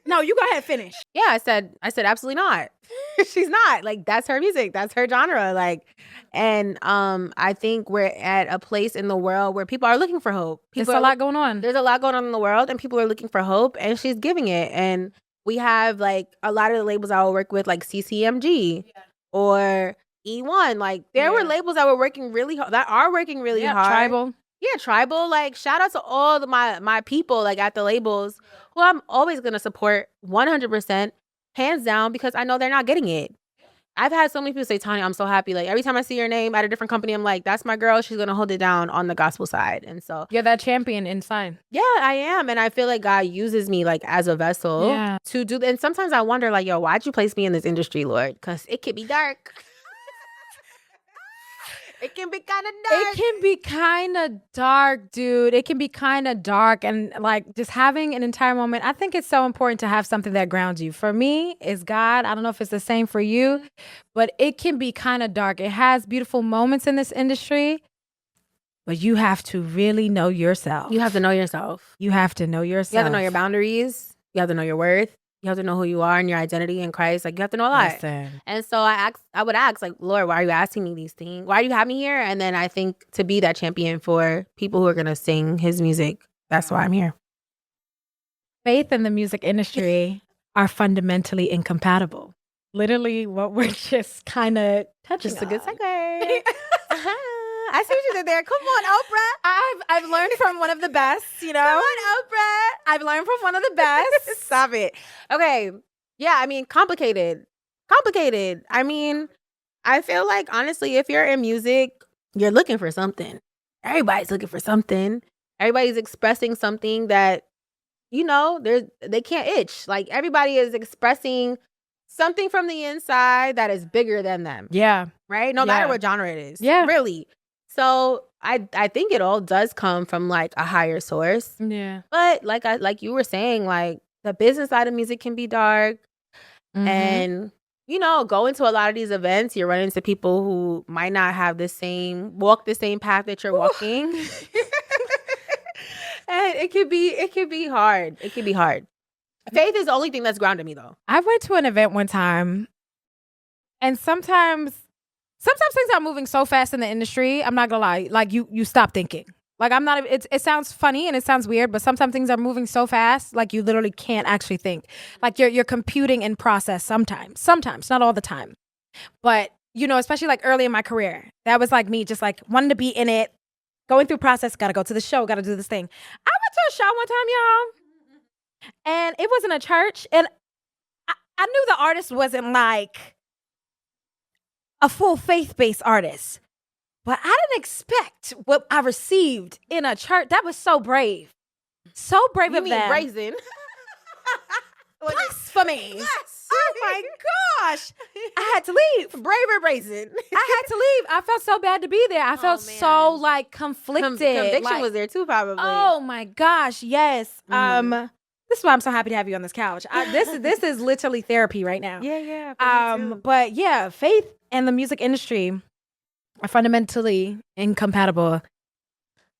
No, you go ahead, finish. Yeah, I said absolutely not. She's not. Like, that's her music. That's her genre. Like, and I think we're at a place in the world where people are looking for hope. There's a lot going on. There's a lot going on in the world, and people are looking for hope, and she's giving it. And we have, like, a lot of the labels I will work with, like CCMG or E1. Like, there were labels that were working really hard, that are working really hard. Tribal. Yeah, Tribal. Like, shout out to all my people, like, at the labels, who I'm always going to support 100%, hands down, because I know they're not getting it. I've had so many people say, Tonya, I'm so happy. Like, every time I see your name at a different company, I'm like, that's my girl. She's going to hold it down on the gospel side. And so, You're that champion inside. yeah, I am. And I feel like God uses me, like, as a vessel to do. And sometimes I wonder, like, yo, why'd you place me in this industry, Lord? Because it could be dark. It can be kind of dark. It can be kind of dark, dude. It can be kind of dark. And like just having an entire moment, I think it's so important to have something that grounds you. For me, it's God. I don't know if it's the same for you, but it can be kind of dark. It has beautiful moments in this industry, but you have to really know yourself. You have to know yourself. You have to know yourself. You have to know your boundaries. You have to know your worth. You have to know who you are and your identity in Christ. Like, you have to know a lot. Listen. And so I would ask, like, Lord, why are you asking me these things? Why do you have me here? And then I think to be that champion for people who are going to sing his music, that's why I'm here. Faith and the music industry are fundamentally incompatible. Literally what we're just kind of touching Just a good on. segue. I see what you did there. Come on, Oprah. I've learned from one of the best, you know. Come on, Oprah. I've learned from one of the best. Stop it. Okay. Yeah, I mean, complicated. I mean, I feel like, honestly, if you're in music, you're looking for something. Everybody's looking for something. Everybody's expressing something that, you know, they can't itch. Like, everybody is expressing something from the inside that is bigger than them. Yeah. Right? No matter what genre it is. Yeah. Really. So I think it all does come from, like, a higher source. Yeah. But like you were saying, like, the business side of music can be dark. Mm-hmm. And, you know, going to a lot of these events, you're running into people who might not have walk the same path that you're walking. And it could be hard. It could be hard. Faith is the only thing that's grounded me, though. I went to an event one time, and sometimes things are moving so fast in the industry. I'm not gonna lie. Like you stop thinking. Like I'm not. It sounds funny and it sounds weird, but sometimes things are moving so fast, like you literally can't actually think. Like you're computing in process sometimes, not all the time. But you know, especially like early in my career, that was like me, just like wanting to be in it, going through process. Got to go to the show. Got to do this thing. I went to a show one time, y'all, and it wasn't a church, and I knew the artist wasn't like a full faith-based artist, but I didn't expect what I received in a church. That was so brave. So brave You of mean them. brazen? Blasphemy. Yes. Oh my gosh. I had to leave. Brave or brazen? I had to leave. I felt so bad to be there. I felt so like conflicted. Conviction like, was there too, probably. Oh my gosh, yes. This is why I'm so happy to have you on this couch. This is literally therapy right now. Yeah. But yeah, faith and the music industry are fundamentally incompatible.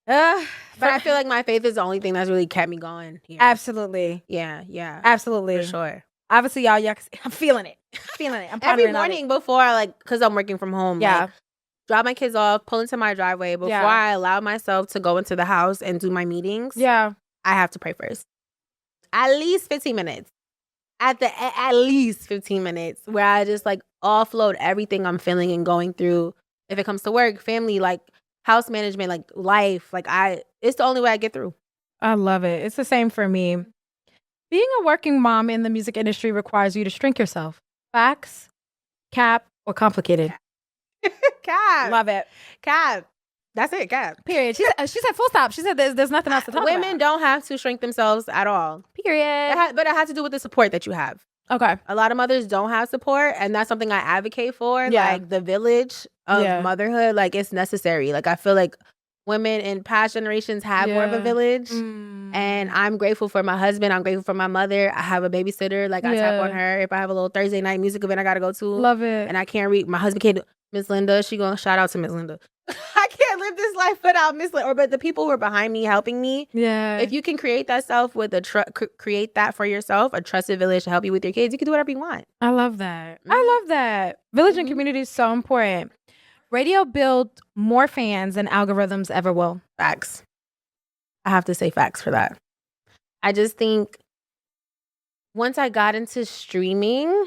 But I feel like my faith is the only thing that's really kept me going here. Absolutely. Yeah. Absolutely. For sure. Obviously, y'all, I'm feeling it. I'm Every pondering on it. morning before because I'm working from home. Yeah. Like, drop my kids off, pull into my driveway before I allow myself to go into the house and do my meetings. Yeah. I have to pray first. At least 15 minutes. At least 15 minutes where I just like offload everything I'm feeling and going through. If it comes to work, family, like house management, like life, like it's the only way I get through. I love it. It's the same for me. Being a working mom in the music industry requires you to shrink yourself. Facts, cap, or complicated. Cap. Love it. Cap. That's it, cap. Period. She said full stop. She said there's nothing else to talk about. Women don't have to shrink themselves at all. Period. But it has to do with the support that you have. Okay. A lot of mothers don't have support, and that's something I advocate for. Yeah. Like the village of motherhood, like it's necessary. Like I feel like women in past generations have more of a village. And I'm grateful for my husband. I'm grateful for my mother. I have a babysitter. Like I tap on her if I have a little Thursday night music event I gotta go to. Love it. And I can't read. My husband can't. Miss Linda, she gonna shout out to Miss Linda. I can't live this life without Miss but the people who are behind me helping me. Yeah. If you can create that self with create that for yourself, a trusted village to help you with your kids, you can do whatever you want. I love that. I love that. Village and community is so important. Radio built more fans than algorithms ever will. Facts. I have to say facts for that. I just think once I got into streaming,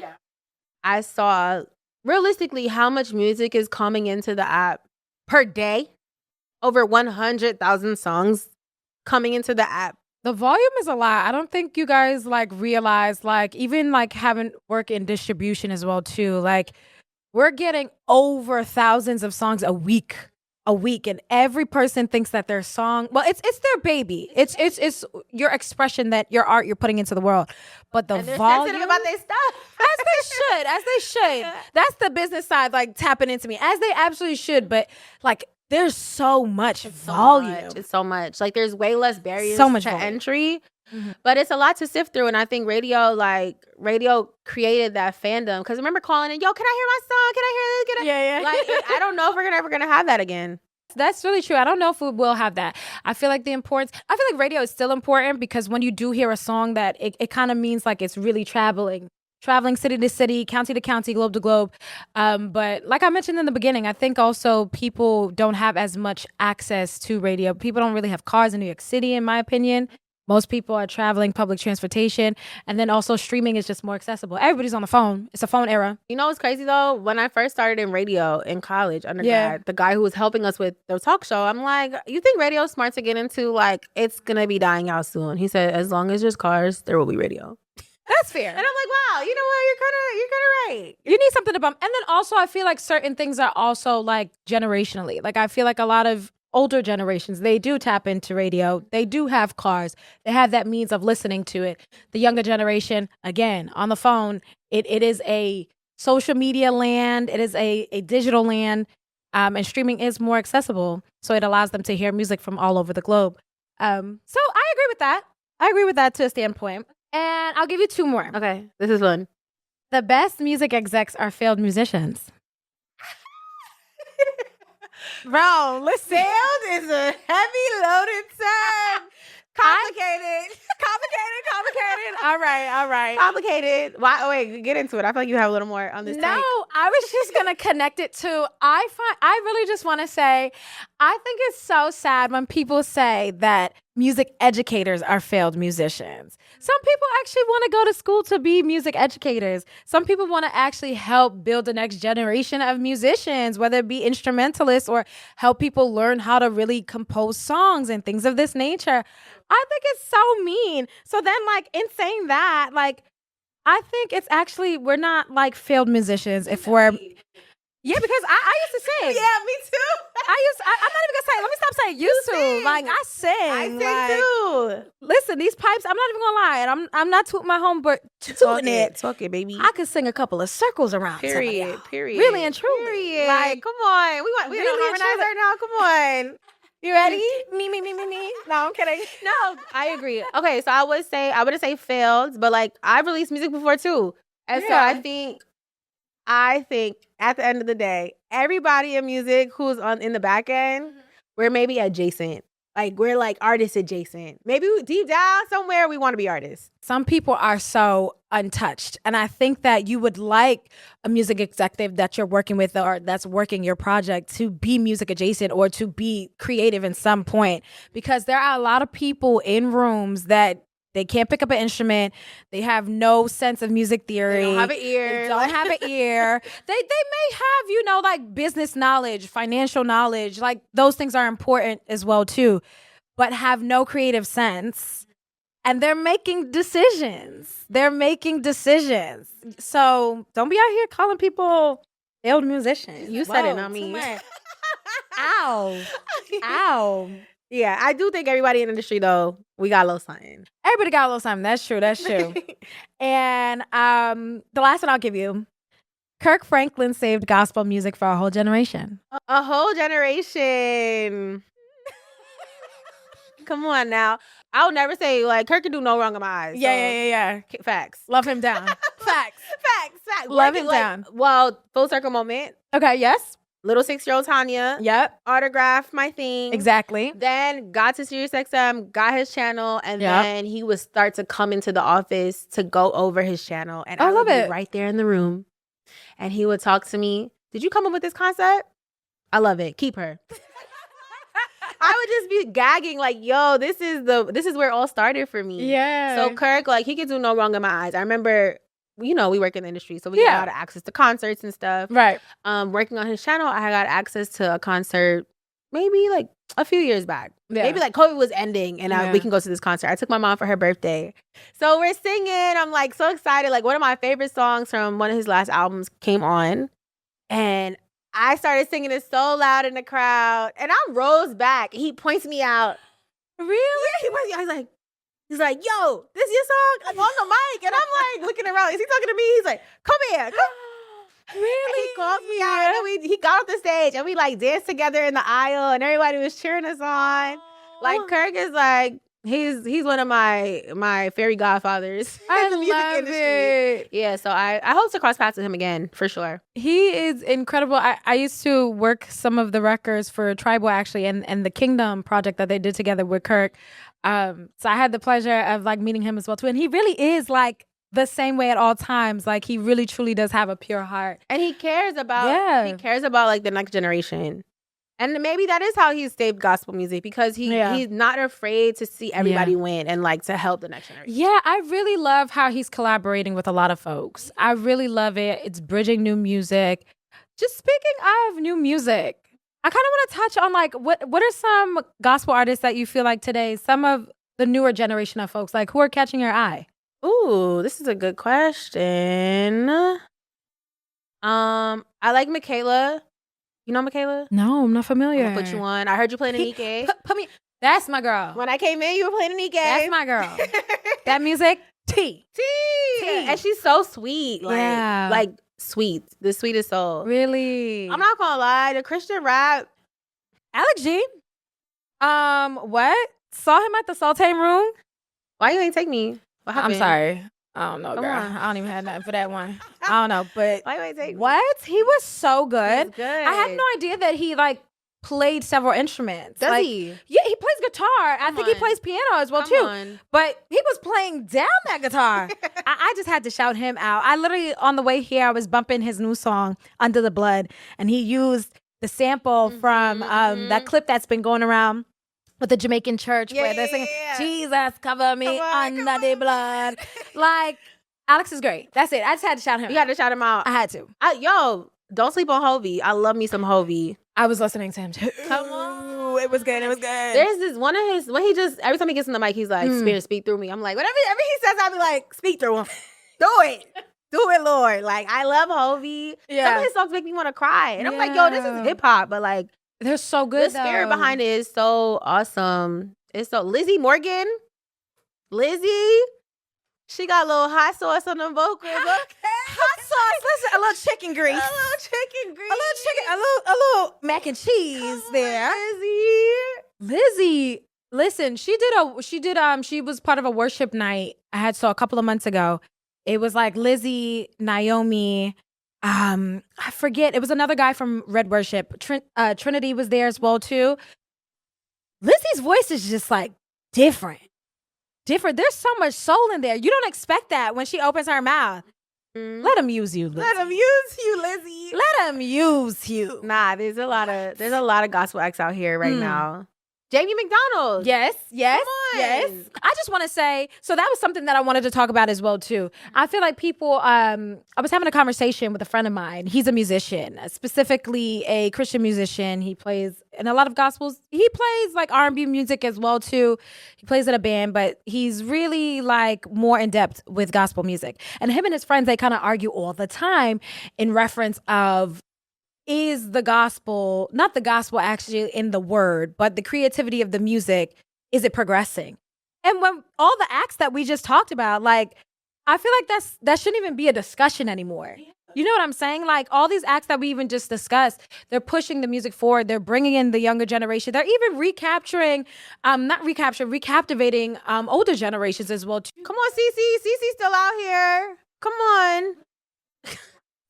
I saw realistically how much music is coming into the app per day. Over 100,000 songs coming into the app. The volume is a lot. I don't think you guys like realize, like, even like having work in distribution as well too. Like, we're getting over thousands of songs a week, and every person thinks that their song, well, it's their baby. It's your expression, that your art you're putting into the world. But the And they're volume, sensitive about their stuff. as they should. That's the business side, like tapping into me, as they absolutely should. But like, there's so much volume. It's so much. Like, there's way less barriers So much to volume. entry. But it's a lot to sift through. And I think radio created that fandom. Because remember calling in, yo, can I hear my song? Can I hear this? Yeah. Like, I don't know if we're ever going to have that again. That's really true. I don't know if we will have that. I feel like radio is still important, because when you do hear a song, that it kind of means like it's really traveling city to city, county to county, globe to globe. But like I mentioned in the beginning, I think also people don't have as much access to radio. People don't really have cars in New York City, in my opinion. Most people are traveling public transportation. And then also streaming is just more accessible. Everybody's on the phone. It's a phone era. You know what's crazy though? When I first started in radio in college, undergrad, the guy who was helping us with the talk show, I'm like, you think radio is smart to get into? Like, it's going to be dying out soon. He said, as long as there's cars, there will be radio. That's fair. And I'm like, wow, you know what? You're kind of right. You need something to bump. And then also, I feel like certain things are also like generationally. Like, I feel like a lot of older generations, they do tap into radio. They do have cars. They have that means of listening to it. The younger generation, again, on the phone, it is a social media land. It is a digital land. And streaming is more accessible. So it allows them to hear music from all over the globe. So I agree with that. I agree with that to a standpoint. And I'll give you two more. Okay, this is fun. The best music execs are failed musicians. Bro, listen. Failed is a heavy loaded term. Complicated. All right. Complicated. Why? Oh, wait, get into it. I feel like you have a little more on this. No, tank. I was just gonna connect it to. I really just want to say, I think it's so sad when people say that music educators are failed musicians. Some people actually want to go to school to be music educators. Some people want to actually help build the next generation of musicians, whether it be instrumentalists or help people learn how to really compose songs and things of this nature. I think it's so mean. So then, like, in saying that, like, I think it's actually, we're not like failed musicians if we're, yeah, because I used to sing. Yeah, me too. I'm not even gonna say, let me stop saying used to. sing. Like, I sing. I sing like, too. Listen, these pipes, I'm not even gonna lie, and I'm not tooting my home, but tooting it. Talk it, baby. I could sing a couple of circles around. Period. Really and truly. Period. Like, come on. We really don't and harmonize right now. Come on. You ready? me. No, I'm kidding. No, I agree. Okay, so I would say failed, but like I've released music before too. And so I think at the end of the day, everybody in music who's in the back end, we're maybe adjacent. Like, we're like artist adjacent. Maybe deep down somewhere we want to be artists. Some people are so untouched. And I think that you would like a music executive that you're working with or that's working your project to be music adjacent or to be creative in some point. Because there are a lot of people in rooms that they can't pick up an instrument. They have no sense of music theory. They don't have an ear. They don't have an ear. They may have, like business knowledge, financial knowledge. Like those things are important as well too, but have no creative sense. And they're making decisions. So don't be out here calling people failed musicians. You said it, not me. Ow. Yeah, I do think everybody in the industry, though, we got a little something. Everybody got a little something. That's true. And the last one I'll give you. Kirk Franklin saved gospel music for a whole generation. A whole generation. Come on now. I'll never say, like, Kirk can do no wrong in my eyes. Yeah. Facts. Love him down. Facts. Facts. Love him down. Well, full circle moment. Okay, yes. little 6-year-old Tonya. Yep. Autographed my thing. Exactly. Then got to Sirius XM, got his channel, and Yep. then he would start to come into the office to go over his channel. And I I would love be it. right there in the room. And he would talk to me. Did you come up with this concept? I love it. Keep her. I would just be gagging like, yo, this is where it all started for me. Yeah. So Kirk, like, he could do no wrong in my eyes. I remember, we work in the industry, so we got a lot of access to concerts and stuff. Right. Working on his channel, I got access to a concert maybe like a few years back. Yeah. Maybe like COVID was ending and we can go to this concert. I took my mom for her birthday. So we're singing. I'm like so excited. Like one of my favorite songs from one of his last albums came on. And I started singing it so loud in the crowd. And I rose back. He points me out. Really? Yeah, he points me out. He's like, yo, this your song? I'm on the mic. And I'm like looking around. Is he talking to me? He's like, come here. Come. Really? He calls me out. And he got off the stage and we like danced together in the aisle and everybody was cheering us on. Like Kirk is like, he's one of my fairy godfathers in the music industry. It. Yeah, so I hope to cross paths with him again for sure. He is incredible. I used to work some of the records for Tribal actually, and the Kingdom project that they did together with Kirk. So I had the pleasure of like meeting him as well too, and he really is like the same way at all times. Like he really truly does have a pure heart, and he cares about like the next generation. And maybe that is how he's saved gospel music, because he's not afraid to see everybody win and like to help the next generation. Yeah, I really love how he's collaborating with a lot of folks. I really love it. It's bridging new music. Just speaking of new music, I kind of want to touch on like what are some gospel artists that you feel like today, some of the newer generation of folks, like who are catching your eye? Ooh, this is a good question. I like Michaela. You know Michaela? No, I'm not familiar. I'm gonna put you on. I heard you playing Anike. Put me. That's my girl. When I came in, you were playing Anike. That's my girl. That music, T. And she's so sweet. Like sweet. The sweetest soul. Really? I'm not gonna lie. The Christian rap. Alex G. What? Saw him at the Saltane room. Why you ain't take me? What happened? I'm sorry. I don't know, Come girl. on. I don't even have nothing for that one. I don't know, but Why you ain't take me? what? He was so good. He's good. I had no idea that he like played several instruments. Does Like, he? Yeah, he plays guitar. I think he on. plays piano as well Come too. on. But he was playing down that guitar. I just had to shout him out. I literally on the way here, I was bumping his new song "Under the Blood," and he used the sample from that clip that's been going around with the Jamaican church where they're singing, Jesus, cover me under the blood. Like, Alex is great. That's it. I just had to shout him out. You got to shout him out. I had to. Yo, don't sleep on Hobie. I love me some Hobie. I was listening to him too. Come on. It was good. It was good. There's this one of his, when he just, every time he gets in the mic, he's like, Spirit, speak through me. I'm like, whatever he says, I'll be like, speak through him. Do it. Do it, Lord. Like, I love Hobie. Yeah. Some of his songs make me want to cry. And I'm like, yo, this is hip hop. But like, They're so good. the spirit behind it is so awesome. It's so, Lizzie, she got a little hot sauce on them vocals. Hot sauce. Listen, a little chicken grease. A little chicken grease. A little chicken. A little mac and cheese there. Lizzie. Listen, she was part of a worship night I saw a couple of months ago. It was like Lizzie, Naomi, I forget. It was another guy from Red Worship. Trinity was there as well too. Lizzie's voice is just like different. There's so much soul in there. You don't expect that when she opens her mouth. Let him use you, Lizzie. Let him use you, Lizzie. Let him use you. Nah, there's a lot of gospel acts out here right now. Jamie McDonald. Yes. Come on. I just want to say, so that was something that I wanted to talk about as well too. I feel like people, I was having a conversation with a friend of mine. He's a musician, specifically a Christian musician. He plays in a lot of gospels. He plays like R&B music as well too. He plays in a band, but he's really like more in depth with gospel music. And him and his friends, they kind of argue all the time in reference of, is the gospel, not the gospel actually in the word, but the creativity of the music, is it progressing? And when all the acts that we just talked about, like, I feel like that shouldn't even be a discussion anymore. You know what I'm saying? Like all these acts that we even just discussed, they're pushing the music forward. They're bringing in the younger generation. They're even recaptivating older generations as well too. Come on, Cece. Cece's still out here. Come on.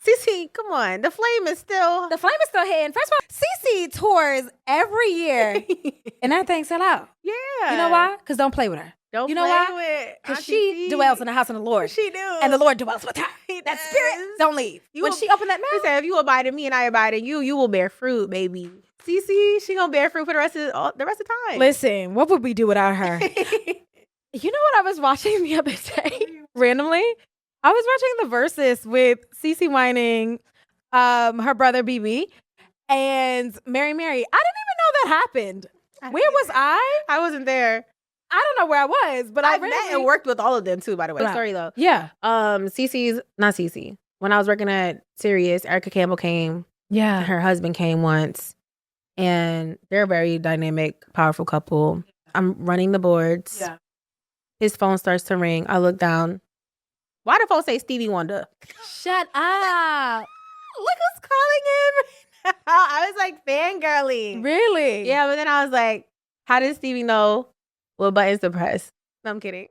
Cece, come on. The flame is still hitting. First of all, Cece tours every year, and that thing sell out. Yeah. You know why? Because don't play with her. Don't you know play why? with Because Auntie she C. dwells in the house of the Lord. She do. And the Lord dwells with her. That spirit don't leave. When she opened that He mouth. said, if you abide in me and I abide in you, you will bear fruit, baby. Cece, she gonna bear fruit for the rest of the time. Listen, what would we do without her? You know what I was watching the other day? Randomly? I was watching the Versus with Cece Whining, her brother BB, and Mary. I didn't even know that happened. Where was I? I wasn't there. I don't know where I was, but I met and worked with all of them too, by the way. Right. Sorry though. Yeah. Cece's not Cece. When I was working at Sirius, Erica Campbell came. Yeah. Her husband came once. And they're a very dynamic, powerful couple. I'm running the boards. Yeah. His phone starts to ring. I look down. Why the phone say Stevie Wonder? Shut up. Look who's calling him. I was like fangirling. Really? Yeah, but then I was like, how did Stevie know what buttons to press? No, I'm kidding.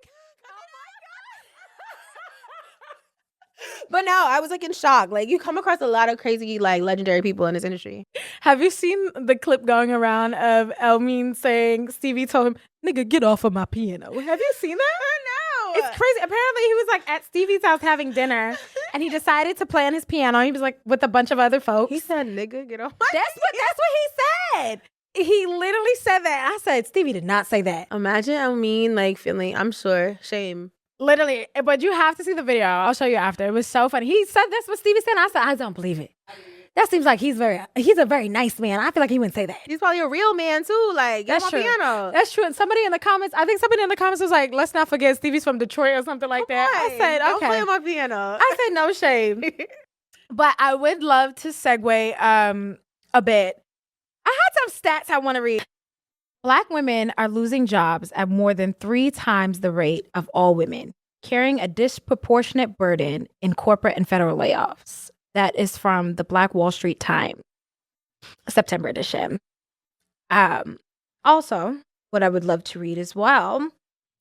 But no, I was like in shock. Like you come across a lot of crazy, like legendary people in this industry. Have you seen the clip going around of Elmine saying Stevie told him, "Nigga, get off of my piano"? Have you seen that? No. It's crazy. Apparently, he was like at Stevie's house having dinner, and he decided to play on his piano. He was like with a bunch of other folks. He said, "Nigga, get off my." That's what he said. He literally said that. I said, Stevie did not say that. Imagine Elmine like feeling, I'm sure, shame. Literally, but you have to see the video. I'll show you after. It was so funny. He said this, what Stevie said. I said, I don't believe it. That seems like he's a very nice man. I feel like he wouldn't say that. He's probably a real man too. Like, get That's on true. my piano. That's true. And somebody in the comments was like, let's not forget Stevie's from Detroit or something like that. I said, Don't okay. play on my piano. I said, no shame. But I would love to segue a bit. I had some stats I want to read. Black women are losing jobs at more than 3 times the rate of all women, carrying a disproportionate burden in corporate and federal layoffs. That is from the Black Wall Street Times, September edition. Also, what I would love to read as well,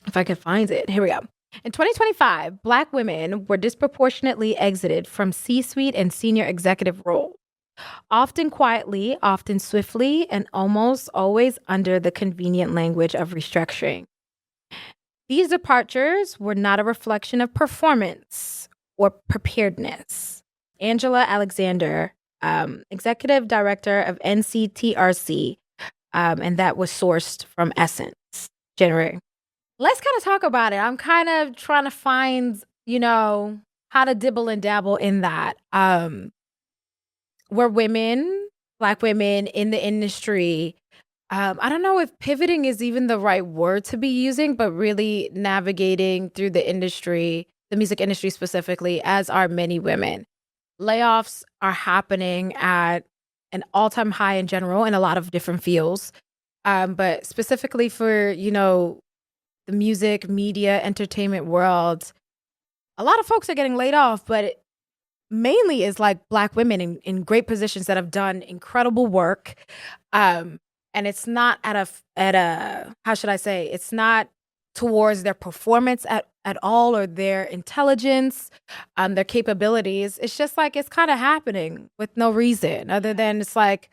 if I could find it. Here we go. In 2025, Black women were disproportionately exited from C-suite and senior executive roles, often quietly, often swiftly, and almost always under the convenient language of restructuring. These departures were not a reflection of performance or preparedness. Angela Alexander, executive director of NCTRC, and that was sourced from Essence, January. Let's kind of talk about it. I'm kind of trying to find, how to dibble and dabble in that. Were women, Black women in the industry, I don't know if pivoting is even the right word to be using, but really navigating through the industry, the music industry specifically, as are many women. Layoffs are happening at an all-time high in general in a lot of different fields. But specifically for, the music, media, entertainment world, a lot of folks are getting laid off, but it mainly is like Black women in great positions that have done incredible work. And it's not at a, how should I say, it's not towards their performance at all or their intelligence, their capabilities. It's just like it's kind of happening with no reason other than it's like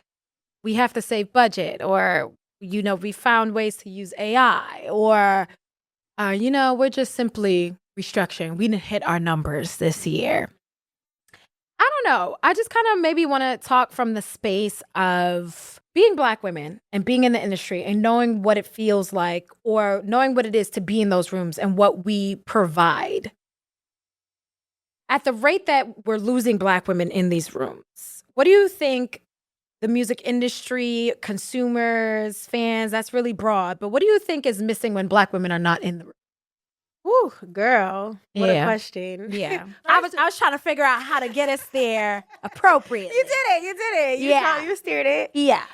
we have to save budget or, we found ways to use AI or, we're just simply restructuring. We didn't hit our numbers this year. I don't know. I just kind of maybe want to talk from the space of being Black women and being in the industry and knowing what it feels like or knowing what it is to be in those rooms and what we provide. At the rate that we're losing Black women in these rooms, what do you think the music industry, consumers, fans, that's really broad, but what do you think is missing when Black women are not in the room? Ooh, girl. What a question. Yeah. I was trying to figure out how to get us there appropriately. You did it. You steered it. Yeah.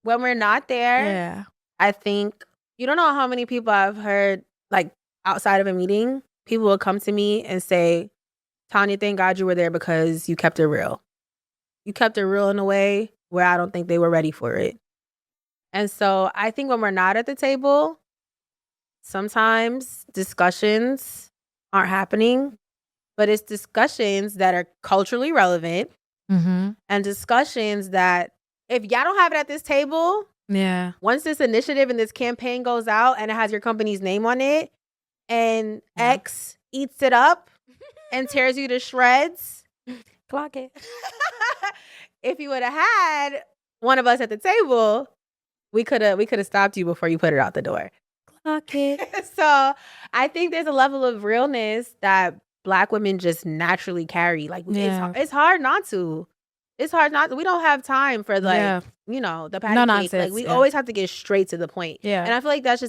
When we're not there, I think you don't know how many people I've heard, like outside of a meeting, people will come to me and say, Tonya, thank God you were there because you kept it real. You kept it real in a way where I don't think they were ready for it. And so I think when we're not at the table, sometimes discussions aren't happening but it's discussions that are culturally relevant and discussions that if y'all don't have it at this table, once this initiative and this campaign goes out and it has your company's name on it and X eats it up and tears you to shreds, clock it. If you would have had one of us at the table, we could have stopped you before you put it out the door. Clock it. So I think there's a level of realness that Black women just naturally carry. Like it's hard not to. It's hard not to. We don't have time for the patty cake. nonsense. Like we always have to get straight to the point. Yeah. And I feel like that's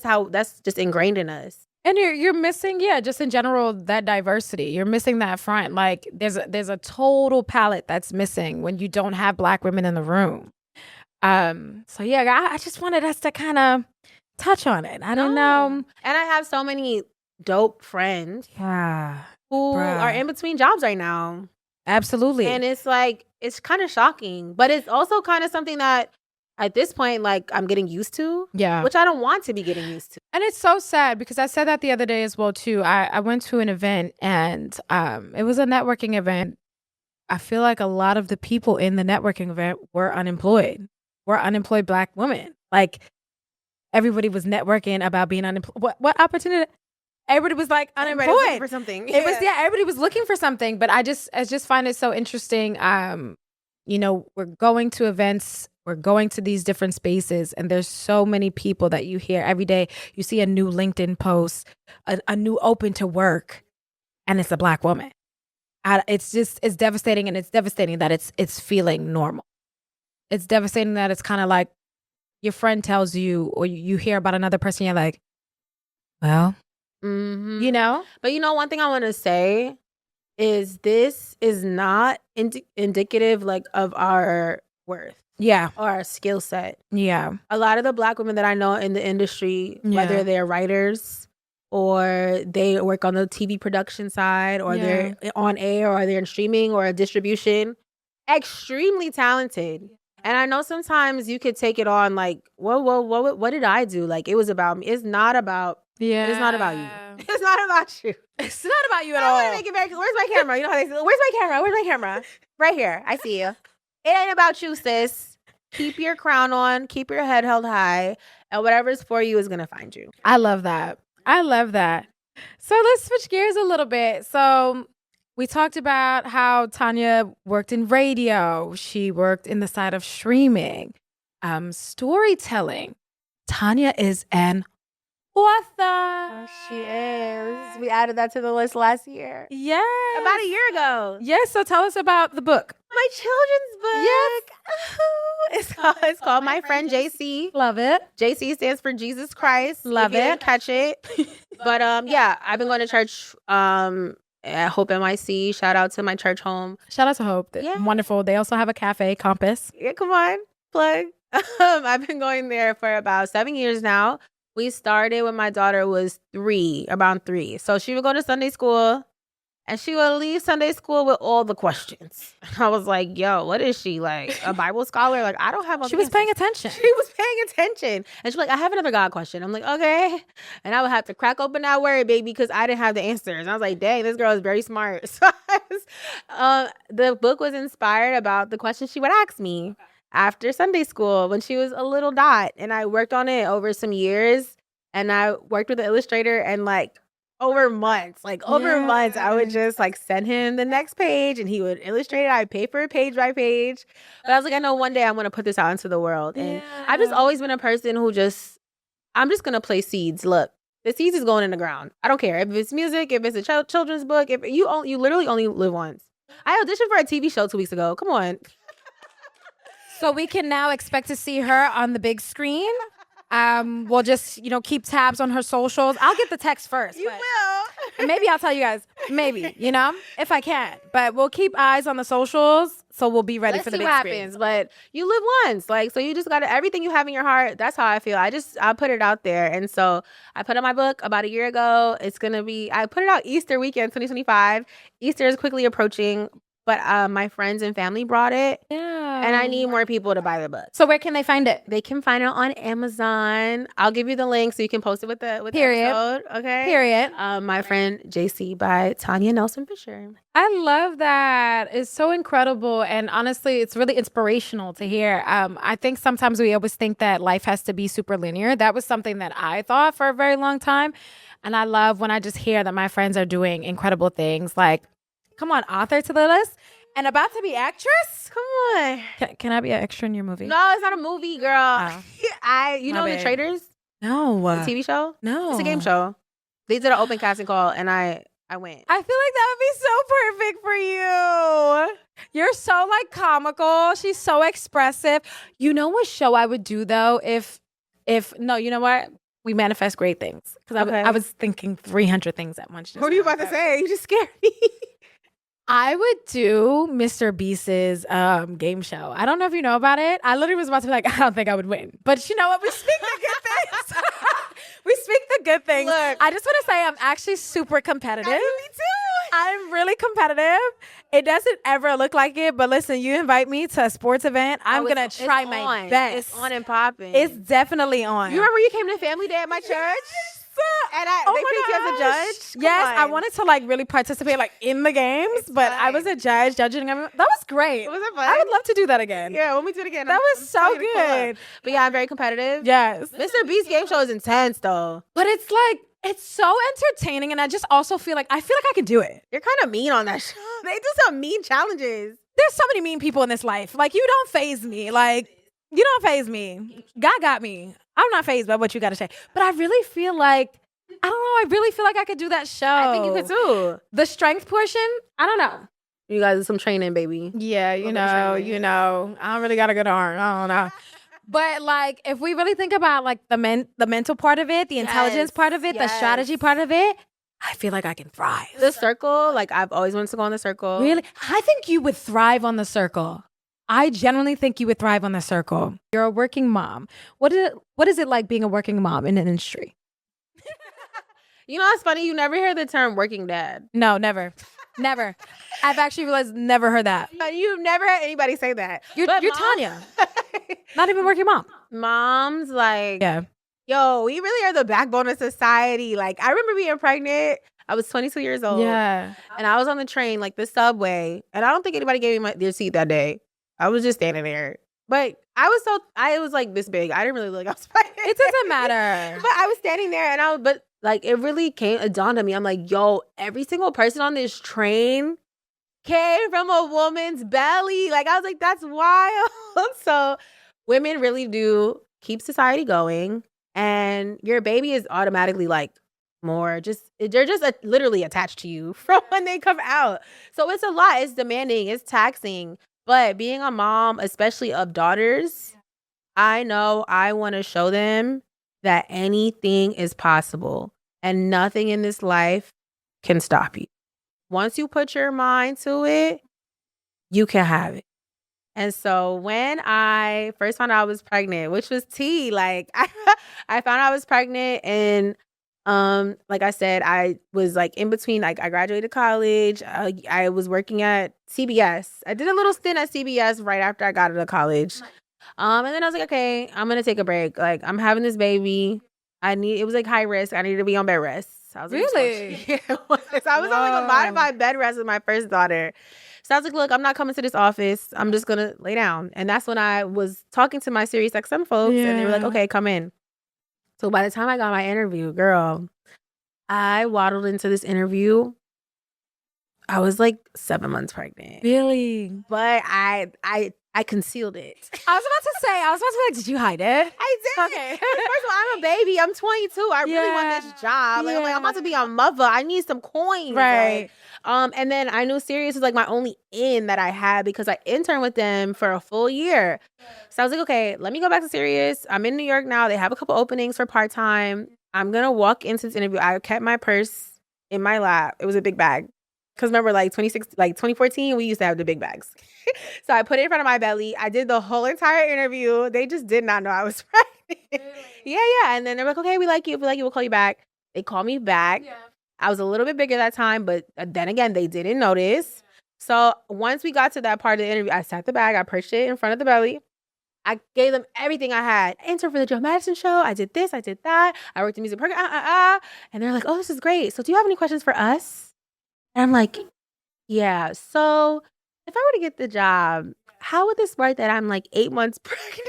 just ingrained in us. And you're missing, just in general, that diversity. You're missing that front. Like there's a total palette that's missing when you don't have Black women in the room. So yeah, I just wanted us to kind of touch on it. I don't know. And I have so many dope friends who are in between jobs right now. Absolutely. And it's like, it's kind of shocking, but it's also kind of something that at this point, like I'm getting used to. Yeah. Which I don't want to be getting used to. And it's so sad because I said that the other day as well too. I went to an event and it was a networking event. I feel like a lot of the people in the networking event were unemployed. We're unemployed Black women. Like everybody was networking about being unemployed. What opportunity? Everybody was like unemployed. Everybody was looking for something. It was everybody was looking for something. But I just find it so interesting. We're going to events, we're going to these different spaces, and there's so many people that you hear every day. You see a new LinkedIn post, a new open to work, and it's a Black woman. It's devastating, and it's devastating that it's feeling normal. It's devastating that it's kind of like your friend tells you, or you hear about another person, you're like, well. But one thing I want to say is this is not indicative like of our worth. Yeah. Or our skill set. Yeah. A lot of the Black women that I know in the industry, whether they're writers or they work on the TV production side or they're on air or they're in streaming or distribution, extremely talented. And I know sometimes you could take it on like, what did I do? Like it was about me. It's not about it's not about you. It's not about you. It's not about you at all. I want to make it very clear. Where's my camera? You know how they say, where's my camera? Where's my camera? Right here. I see you. It ain't about you, sis. Keep your crown on. Keep your head held high. And whatever's for you is going to find you. I love that. So let's switch gears a little bit. So we talked about how Tonya worked in radio. She worked in the side of streaming, storytelling. Tonya is an author. Oh, she is. We added that to the list last year. Yeah. About a year ago. Yes. So tell us about the book. My children's book. Yes. It's called My Friend JC. Love it. JC stands for Jesus Christ. Love if you it. didn't catch it. But I've been going to church at Hope NYC. Shout out to my church home. Shout out to Hope. Yeah. Wonderful. They also have a cafe, Compass. Yeah, come on. Plug. I've been going there for about 7 years now. We started when my daughter was around 3. So she would go to Sunday school and she would leave Sunday school with all the questions. I was like, yo, what is she, like a Bible scholar? Like, I don't have all She the was paying attention. She was paying attention. And she's like, I have another God question. I'm like, okay. And I would have to crack open that word, baby, because I didn't have the answers. And I was like, dang, this girl is very smart. So the book was inspired about the questions she would ask me after Sunday school when she was a little dot. And I worked on it over some years. And I worked with the illustrator and like over months, I would just like send him the next page and he would illustrate it. I'd pay for it page by page. But I was like, I know one day I'm going to put this out into the world. And I've just always been a person who I'm just going to play seeds. Look, the seeds is going in the ground. I don't care if it's music, if it's a children's book, if you literally only live once. I auditioned for a TV show 2 weeks ago. Come on. So we can now expect to see her on the big screen. We'll just, keep tabs on her socials. I'll get the text first. You will. Maybe I'll tell you guys. Maybe, if I can. But we'll keep eyes on the socials, so we'll be ready for the big screen. Happens, but you live once. Like, so you just got to, everything you have in your heart, that's how I feel. I put it out there. And so I put out my book about a year ago. I put it out Easter weekend, 2025. Easter is quickly approaching. But my friends and family brought it. Yeah. And I need more people to buy the book. So where can they find it? They can find it on Amazon. I'll give you the link so you can post it with the Period. episode. Okay. Period. My friend JC by Tonya Nelson Fisher. I love that. It's so incredible. And honestly, it's really inspirational to hear. I think sometimes we always think that life has to be super linear. That was something that I thought for a very long time. And I love when I just hear that my friends are doing incredible things like, come on, author to the list and about to be actress? Come on. Can I be an extra in your movie? No, it's not a movie, girl. You know The Traders? No. The TV show? No. It's a game show. They did an open casting call and I went. I feel like that would be so perfect for you. You're so like comical. She's so expressive. You know what show I would do though if no, you know what? We manifest great things. Because I was thinking 300 things at once. What are you about to say? You just scared me. I would do Mr. Beast's game show. I don't know if you know about it. I literally was about to be like, I don't think I would win. But you know what? We speak the good things. We speak the good things. Look. I just want to say I'm actually super competitive. Me too. I'm really competitive. It doesn't ever look like it, but listen, you invite me to a sports event, I'm going to try my best. It's on and popping. It's definitely on. You remember you came to Family Day at my church? And they picked you as a judge? Yes, I wanted to like really participate like in the games, but I was a judge judging everyone. That was great. Was it fun? I would love to do that again. Yeah, when we do it again. That was so good. But yeah, I'm very competitive. Yes. Mr. Beast game show is intense though. But it's like, it's so entertaining. And I just also feel like I can do it. You're kind of mean on that show. They do some mean challenges. There's so many mean people in this life. Like, you don't faze me. Like, you don't faze me. God got me. I'm not fazed by what you got to say. But I really feel like, I don't know. I really feel like I could do that show. I think you could too. The strength portion, I don't know. You guys do some training, baby. Yeah, you know. I don't really got a good arm. I don't know. But like, if we really think about like the mental part of it, the intelligence part of it, the strategy part of it, I feel like I can thrive. The circle, like I've always wanted to go on the circle. Really? I think you would thrive on the circle. I genuinely think you would thrive on the circle. You're a working mom. What is it like being a working mom in an industry? You know, it's funny. You never hear the term working dad. No, never. Never. I've actually realized never heard that. You've never heard anybody say that. You're Tonya. Not even working mom. Moms, like, yeah. Yo, we really are the backbone of society. Like, I remember being pregnant. I was 22 years old. Yeah. And I was on the train, like the subway. And I don't think anybody gave me their seat that day. I was just standing there. But I was like this big. I didn't really look like I was pregnant. It doesn't matter. But I was standing there and it really it dawned on me. I'm like, yo, every single person on this train came from a woman's belly. Like, I was like, that's wild. So women really do keep society going. And your baby is automatically like they're just literally attached to you from when they come out. So it's a lot. It's demanding. It's taxing. But being a mom, especially of daughters, I know I want to show them that anything is possible and nothing in this life can stop you. Once you put your mind to it, you can have it. And so when I first found out I was pregnant, which was tea, like I found out I was pregnant and like I said, I was like in between, like I graduated college. I was working at CBS. I did a little stint at CBS right after I got out of college. And then I was like, okay, I'm going to take a break. Like I'm having this baby. It was like high risk. I needed to be on bed rest. So I was really? So I was on like a modified bed rest with my first daughter. So I was like, look, I'm not coming to this office. I'm just going to lay down. And that's when I was talking to my Sirius XM folks and they were like, okay, come in. So by the time I got my interview, girl, I waddled into this interview. I was like 7 months pregnant. Really? But I concealed it. I was about to be like, did you hide it? I did. Okay. First of all, I'm a baby. I'm 22. I really want this job. Like, I'm about to be a mother. I need some coins. Right. Like, and then I knew Sirius was like my only in that I had because I interned with them for a full year. So I was like, okay, let me go back to Sirius. I'm in New York now. They have a couple openings for part-time. I'm going to walk into this interview. I kept my purse in my lap. It was a big bag. Because remember, like 2014, we used to have the big bags. So I put it in front of my belly. I did the whole entire interview. They just did not know I was pregnant. Really? Yeah. And then they're like, okay, we like you. If we like you, we'll call you back. They called me back. Yeah. I was a little bit bigger that time, but then again, they didn't notice. So once we got to that part of the interview, I sat the bag, I perched it in front of the belly. I gave them everything I had. Intern for the Madison Show. I did this, I did that. I worked in music program, And they're like, oh, this is great. So do you have any questions for us? And I'm like, yeah. So if I were to get the job, how would this work that I'm like 8 months pregnant?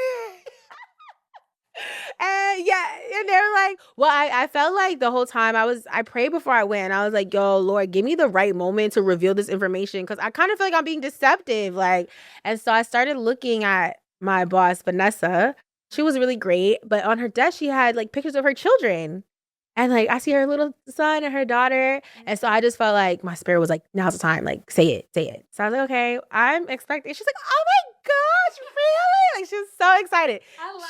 And they're like, well, I felt like the whole time I prayed before I went. I was like, yo, Lord, give me the right moment to reveal this information. Cause I kind of feel like I'm being deceptive. Like, and so I started looking at my boss, Vanessa. She was really great. But on her desk, she had like pictures of her children. And like, I see her little son and her daughter. And so I just felt like my spirit was like, now's the time. Like, say it. So I was like, okay, I'm expecting. She's like, oh my gosh, really? Like, she was so excited.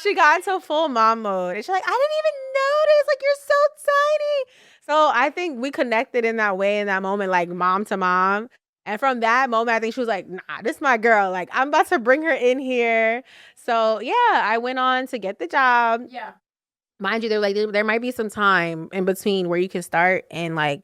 She got into full mom mode. And she's like, I didn't even notice. Like, you're so tiny. So I think we connected in that way, in that moment, like mom to mom. And from that moment, I think she was like, nah, this is my girl. Like, I'm about to bring her in here. So yeah, I went on to get the job. Yeah. Mind you, they're like, there might be some time in between where you can start and like,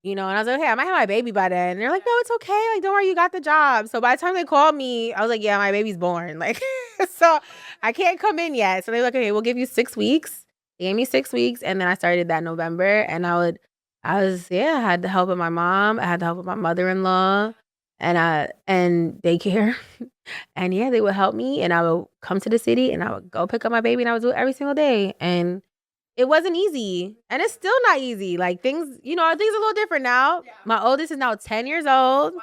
you know, and I was like, okay, I might have my baby by then. And they're like, no, it's okay. Like, don't worry, you got the job. So by the time they called me, I was like, yeah, my baby's born. Like, so I can't come in yet. So they're like, okay, we'll give you 6 weeks. They gave me 6 weeks. And then I started that November. And I had the help of my mom. I had the help of my mother-in-law and daycare. And yeah, they would help me. And I would come to the city and I would go pick up my baby and I would do it every single day. And it wasn't easy. And it's still not easy. Like things are a little different now. Yeah. My oldest is now 10 years old. Wow.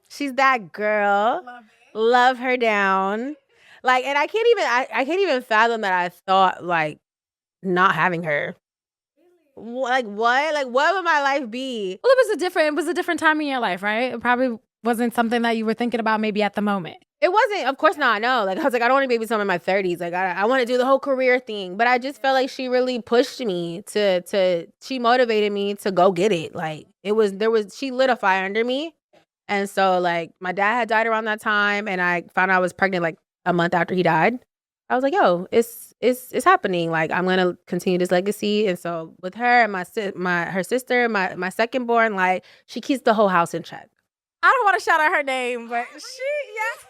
She's that girl. Love her down. Like, and I can't even fathom that I thought like not having her. Like what? Like what would my life be? Well, it was a different time in your life, right? It probably wasn't something that you were thinking about maybe at the moment. It wasn't, of course not, no. Like, I was like, I don't want to baby someone in my 30s. Like, I want to do the whole career thing. But I just felt like she really pushed me she motivated me to go get it. Like, she lit a fire under me. And so, like, my dad had died around that time. And I found out I was pregnant, like, a month after he died. I was like, yo, it's happening. Like, I'm going to continue this legacy. And so, with her and her sister, my second born, like, she keeps the whole house in check. I don't want to shout out her name, but yes.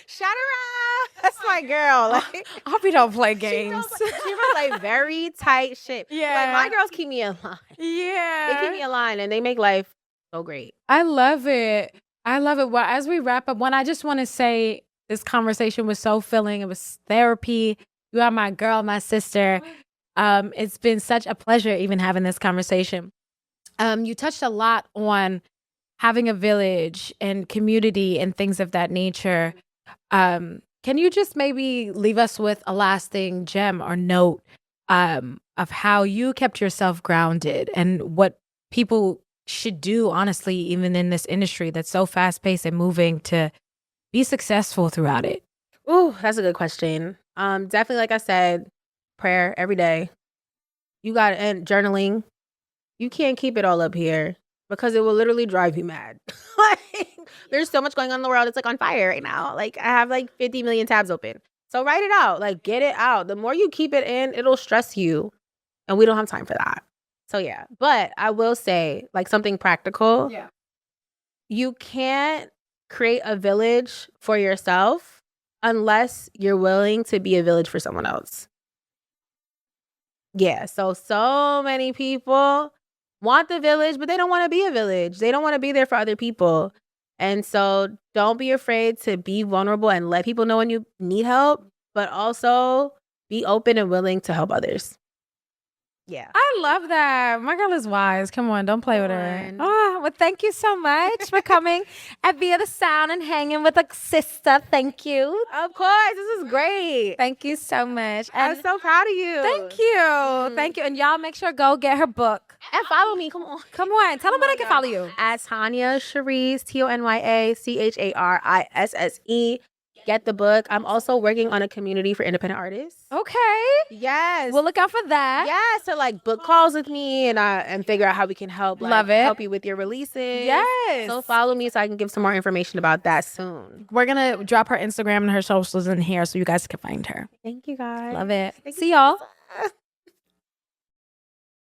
Shout her out. That's my girl. Like, I hope you don't play games. She runs like very tight ship. Yeah. Like my girls keep me in line. Yeah. They keep me in line and they make life so great. I love it. Well, as we wrap up, I just want to say this conversation was so filling. It was therapy. You are my girl, my sister. It's been such a pleasure even having this conversation. You touched a lot on having a village and community and things of that nature. Can you just maybe leave us with a lasting gem or note of how you kept yourself grounded and what people should do, honestly, even in this industry that's so fast-paced and moving, to be successful throughout it? Ooh, that's a good question. Definitely, like I said, prayer every day. And journaling. You can't keep it all up here, because it will literally drive you mad. Like, there's so much going on in the world. It's like on fire right now. Like, I have like 50 million tabs open. So write it out. Like, get it out. The more you keep it in, it'll stress you. And we don't have time for that. So yeah. But I will say, like, something practical. Yeah. You can't create a village for yourself unless you're willing to be a village for someone else. Yeah. So many people want the village, but they don't want to be a village. They don't want to be there for other people. And so don't be afraid to be vulnerable and let people know when you need help, but also be open and willing to help others. Yeah. I love that. My girl is wise. Come on, don't play with her. Oh, well, thank you so much for coming at Via the Sound and hanging with a sister. Thank you. Of course. This is great. Thank you so much. I'm so proud of you. Thank you. Mm-hmm. Thank you. And y'all make sure go get her book. And follow me. Come on. Come on. Tell them where they can follow you. At Tonya Charisse, TonyACharisse. Get the book. I'm also working on a community for independent artists. Okay. Yes. We'll look out for that. Yes. So like book calls with me and figure out how we can help. Like, love it. Help you with your releases. Yes. So follow me so I can give some more information about that soon. We're going to drop her Instagram and her socials in here so you guys can find her. Thank you guys. Love it. See y'all.